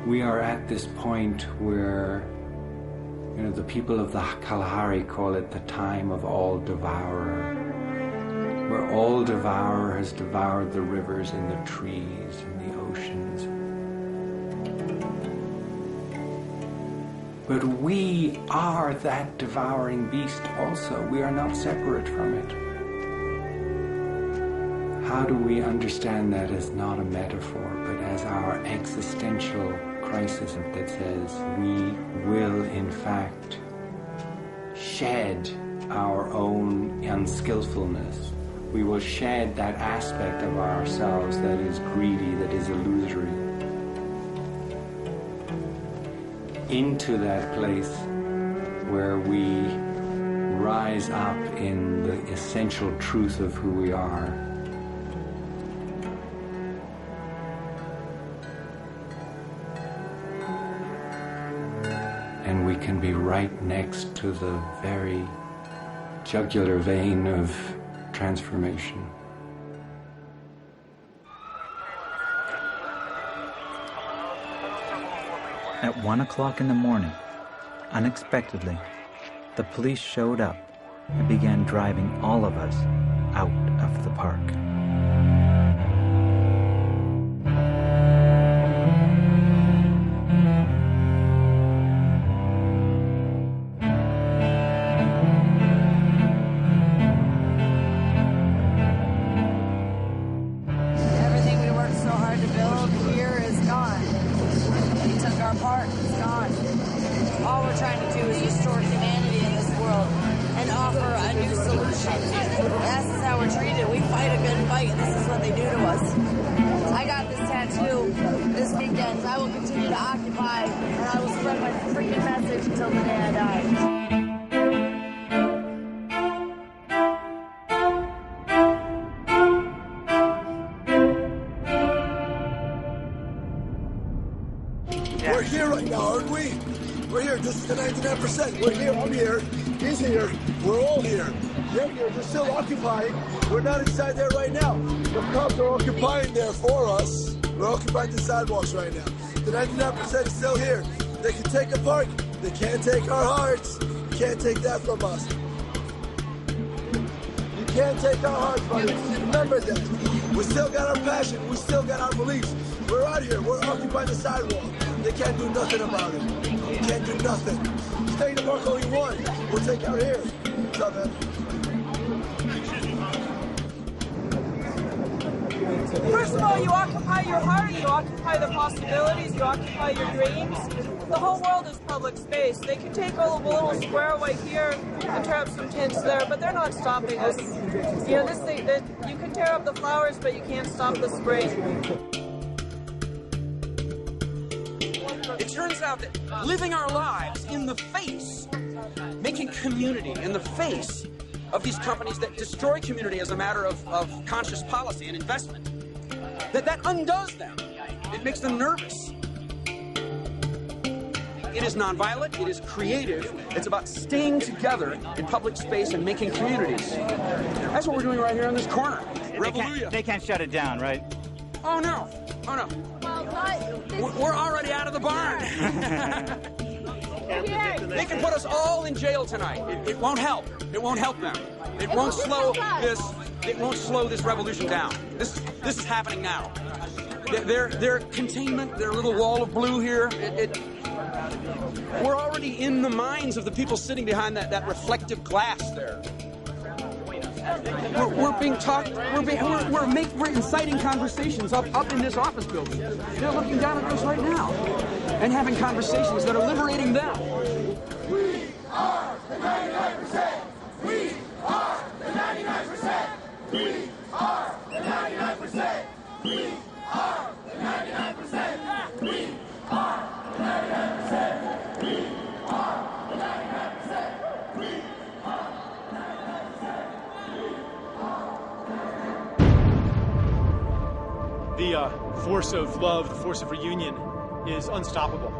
We are at this point where, you know, the people of the Kalahari call it the time of all devourer, where all devourer has devoured the rivers and the trees and the oceans. But we are that devouring beast also. We are not separate from it. How do we understand that as not a metaphor, but as our existential crisis that says we will, in fact, shed our own unskillfulness. We will shed that aspect of ourselves that is greedy, that is illusory, into that place where we rise up in the essential truth of who we are. And we can be right next to the very jugular vein of transformation. At 1 o'clock in the morning, unexpectedly, the police showed up and began driving all of us out of the park. Everything we worked so hard to build here is gone. We took our part, it's gone. All we're trying to do is restore humanity in this world and offer a new solution. This is how we're treated. We fight a good fight, and this is what they do to us. I got this tattoo this weekend. I will continue to occupy, and I will spread my freaking message until the day I die. We're here right now, aren't we? We're here. This is the 99%. We're here. I'm here. He's here. We're all here. They're here. They're still occupying. We're not inside there right now. The cops are occupying there for us. We're occupying the sidewalks right now. The 99% is still here. They can take a park. They can't take our hearts. You can't take that from us. You can't take our hearts, buddy. Remember that. We still got our passion. We still got our beliefs. We're out here. We're occupying the sidewalk. They can't do nothing about it. They can't do nothing. Stay in the park only one. We'll take out here. What's up, man? First of all, you occupy your heart, you occupy the possibilities, you occupy your dreams. The whole world is public space. They can take a little square away here and tear up some tents there, but they're not stopping us. You know, this thing that you can tear up the flowers, but you can't stop the spring. It turns out that living our lives in the face, making community in the face of these companies that destroy community as a matter of conscious policy and investment, that undoes them. It makes them nervous. It is nonviolent, it is creative, it's about staying together in public space and making communities. That's what we're doing right here in this corner. They can't shut it down, right? Oh no, oh no. We're already out of the barn. They can put us all in jail tonight. It won't help. It won't help them. It won't slow this. It won't slow this revolution down. This is happening now. Their containment, their little wall of blue here. We're already in the minds of the people sitting behind that reflective glass there. We're being taught. We're inciting conversations up in this office building. They're looking down at us right now and having conversations that are liberating them. We are the 99%. We are the 99%. We are the 99%. We are the 99%. We are the 99%. We are the 99%. We are the 99%. The force of love, the force of reunion is unstoppable.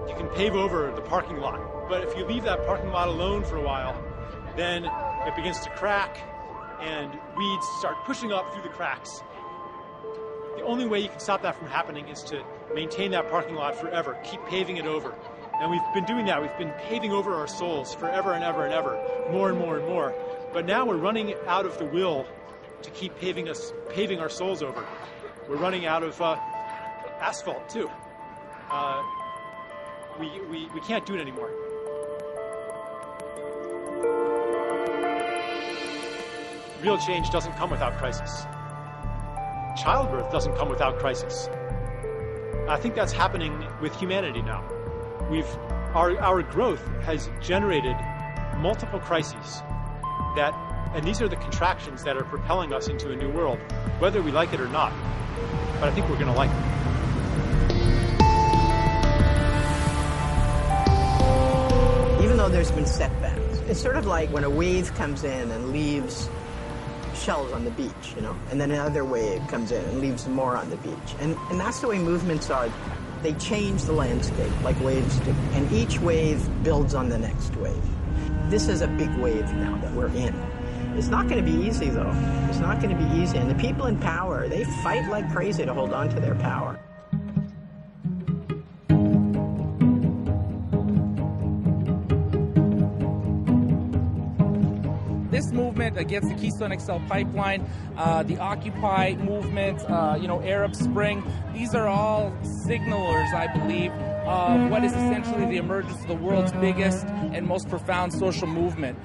You can pave over the parking lot, but if you leave that parking lot alone for a while, then it begins to crack and weeds start pushing up through the cracks. The only way you can stop that from happening is to maintain that parking lot forever, keep paving it over. And we've been doing that. We've been paving over our souls forever and ever and ever, more and more and more. But now we're running out of the will to keep paving our souls over. We're running out of asphalt too. We can't do it anymore. Real change doesn't come without crisis. Childbirth doesn't come without crisis. I think that's happening with humanity now. Our growth has generated multiple crises and these are the contractions that are propelling us into a new world, whether we like it or not. But I think we're going to like it. Even though there's been setbacks, it's sort of like when a wave comes in and leaves shells on the beach, you know, and then another wave comes in and leaves more on the beach. And that's the way movements are. They change the landscape like waves do, and each wave builds on the next wave. This is a big wave now that we're in. It's not going to be easy, though. It's not going to be easy. And the people in power, they fight like crazy to hold on to their power. This movement against the Keystone XL pipeline, the Occupy movement, Arab Spring, these are all signalers, I believe, of what is essentially the emergence of the world's biggest and most profound social movement.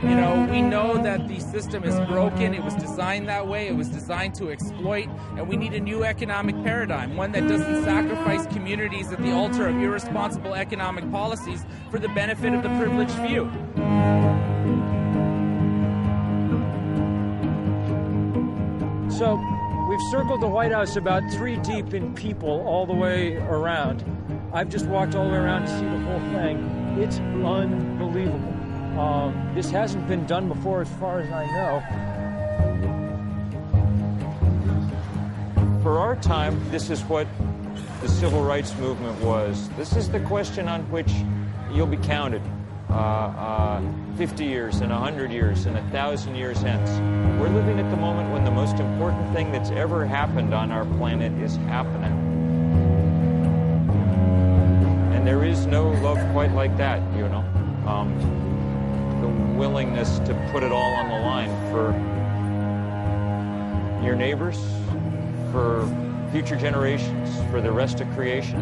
You know, we know that the system is broken. It was designed that way. It was designed to exploit, and we need a new economic paradigm, one that doesn't sacrifice communities at the altar of irresponsible economic policies for the benefit of the privileged few. So, we've circled the White House about 3 deep in people all the way around. I've just walked all the way around to see the whole thing. It's unbelievable. This hasn't been done before as far as I know. For our time, this is what the civil rights movement was. This is the question on which you'll be counted 50 years and 100 years and 1,000 years hence. We're living at the moment when the most important thing that's ever happened on our planet is happening. And there is no love quite like that, you know. The willingness to put it all on the line for your neighbors, for future generations, for the rest of creation.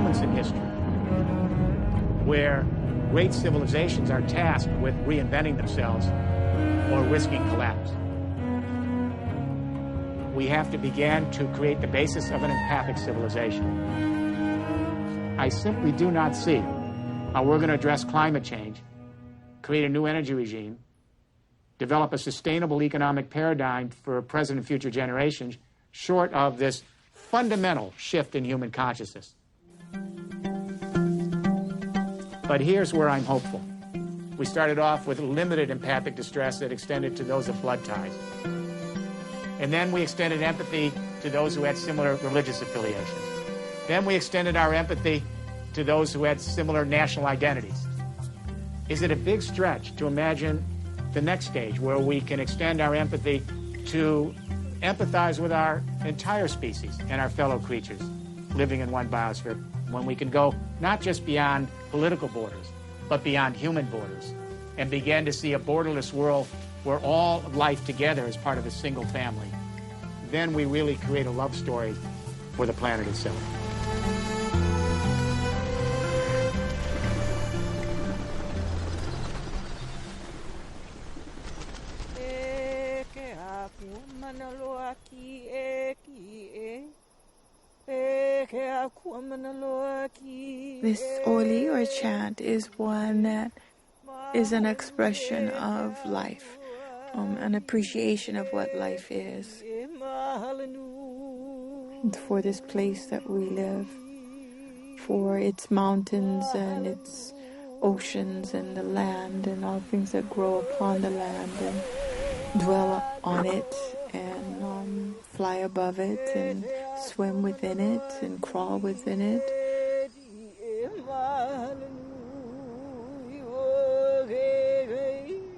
moments in history where great civilizations are tasked with reinventing themselves or risking collapse. We have to begin to create the basis of an empathic civilization. I simply do not see how we're going to address climate change, create a new energy regime, develop a sustainable economic paradigm for present and future generations, short of this fundamental shift in human consciousness. But here's where I'm hopeful. We started off with limited empathic distress that extended to those of blood ties. And then we extended empathy to those who had similar religious affiliations. Then we extended our empathy to those who had similar national identities. Is it a big stretch to imagine the next stage where we can extend our empathy to empathize with our entire species and our fellow creatures living in one biosphere, when we can go not just beyond political borders, but beyond human borders, and begin to see a borderless world where all life together is part of a single family? Then we really create a love story for the planet itself. This oli or chant is one that is an expression of life, an appreciation of what life is, and for this place that we live, for its mountains and its oceans and the land and all things that grow upon the land and dwell on it and fly above it and swim within it and crawl within it.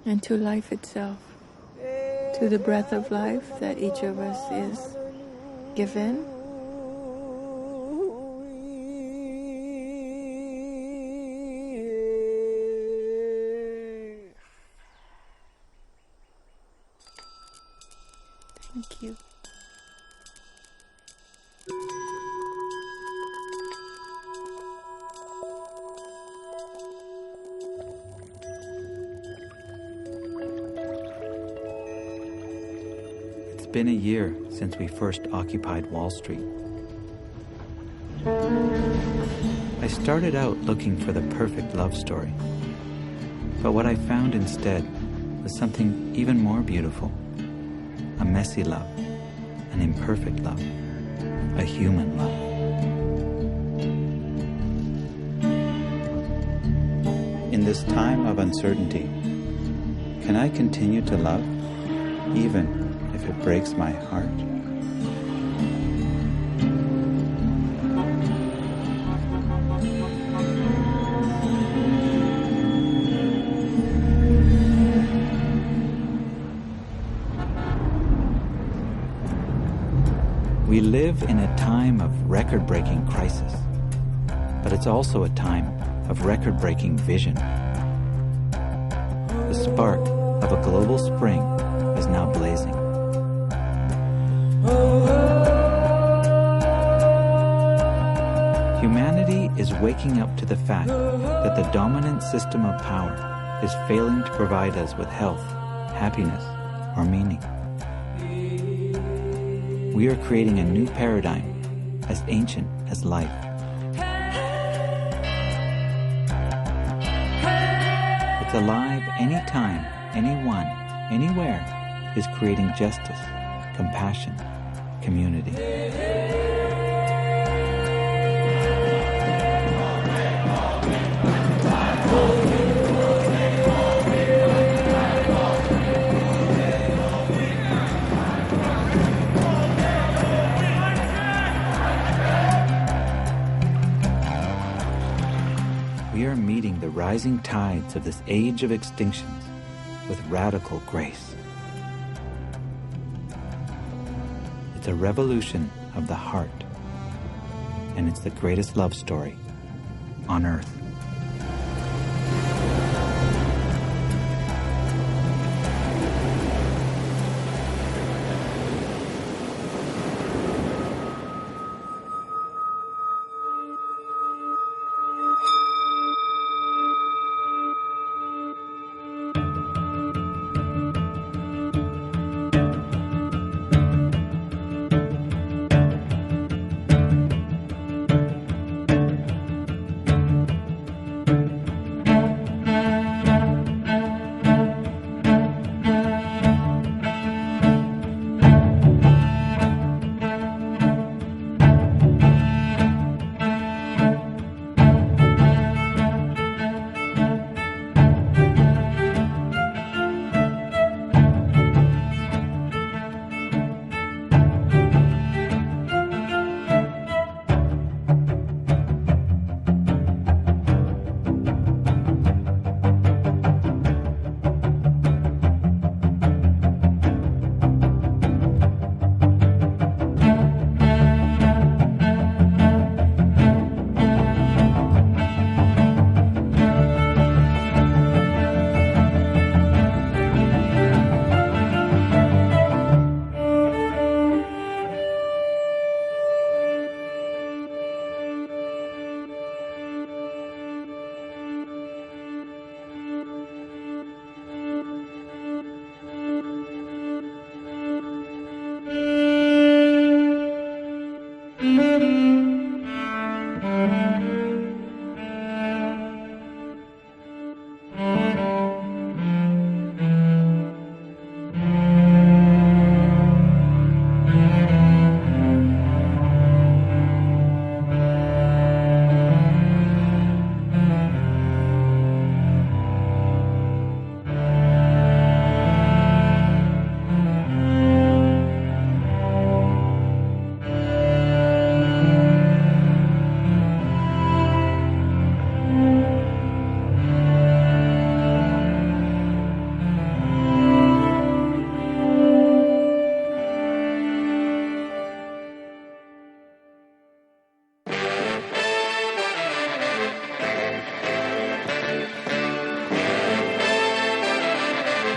And to life itself, to the breath of life that each of us is given. Thank you. It's been a year since we first occupied Wall Street. I started out looking for the perfect love story, but what I found instead was something even more beautiful. A messy love, an imperfect love, a human love. In this time of uncertainty, can I continue to love, even if it breaks my heart? We live in a time of record-breaking crisis, but it's also a time of record-breaking vision. The spark of a global spring is now blazing. Humanity is waking up to the fact that the dominant system of power is failing to provide us with health, happiness, or meaning. We are creating a new paradigm as ancient as life. It's alive anytime, anyone, anywhere is creating justice, compassion, community. We are meeting the rising tides of this age of extinctions with radical grace. It's a revolution of the heart, and it's the greatest love story on earth.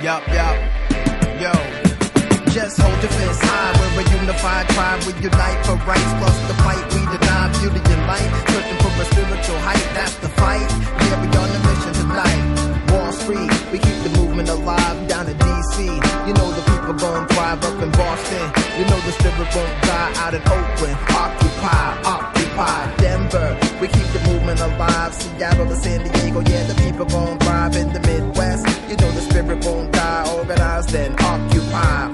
Yup. Yo. Just hold your fist high. We're a unified tribe. We unite for rights. Plus the fight. We deny beauty and light. Searching for a spiritual height. That's the fight. Yeah, we on a mission tonight. Wall Street. We keep the movement alive down in D.C. You know the people gon' thrive up in Boston. You know the spirit won't die out in Oakland. Occupy. Denver. We keep the movement alive. Seattle to San Diego. Yeah, the people gon' thrive in the Midwest. You know the spirit won't die. Organize then occupy.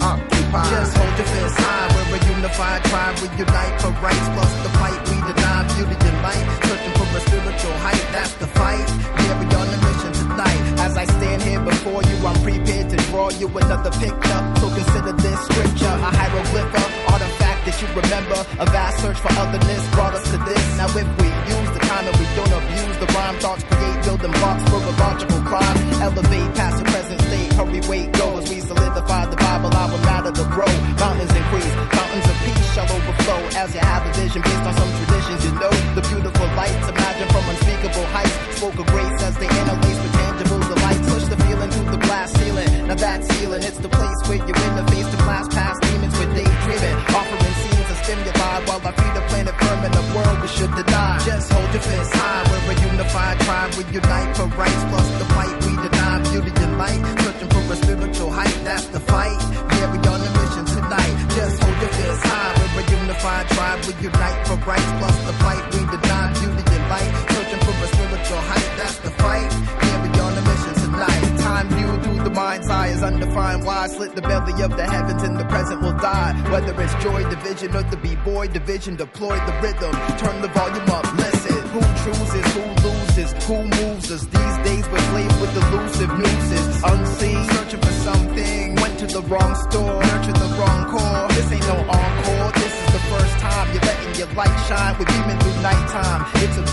Just hold your fist high. We're a unified tribe. We unite for rights. Plus the fight. We deny beauty and light. Searching for a spiritual height. That's the fight. Yeah, we on a mission tonight. As I stand here before you, I'm prepared to draw you another picture. So consider this scripture a hieroglyph, artifact that you remember. A vast search for otherness brought us to this. Now if we use the time and we don't abuse the rhyme, thoughts create building blocks for a logical climb. Elevate past the present state. Hurry, wait, go as we solidify the Bible. Our matter to grow. Mountains increase. Mountains of peace shall overflow as you have a vision based on some traditions. You know the beautiful lights. Imagine from unspeakable heights. Spoke of grace as they interlace with tangible delights. Push the feeling through the glass ceiling. Now that's healing. It's the place where you interface to class past demons with daydreaming. Offering scenes of stimuli while I feed the planet firm in a world we should deny. Just hold your fist high. We're a unified tribe. We unite for rights. Plus the fight. We deny beauty and light. Searching for a spiritual height. That's the fight. Yeah, we on a mission tonight. Just hold your fist high. We're a unified tribe. We unite for rights. Plus the fight. We deny beauty and light. Searching for a spiritual height. That's the fight. Yeah, we on a mission tonight. Time viewed through the mind's eye is undefined. Why slit the belly of the heavens and the present will die. Whether it's joy division or the b-boy division, deploy the rhythm. Turn the volume up. Listen. Who chooses? Who loses? Who moves us? These days we're slaves with elusive nooses. Unseen. Searching for something. Went to the wrong store. Nurtured the wrong core. This ain't no encore. This is the first time you're letting your light shine. We're beaming through nighttime. It's a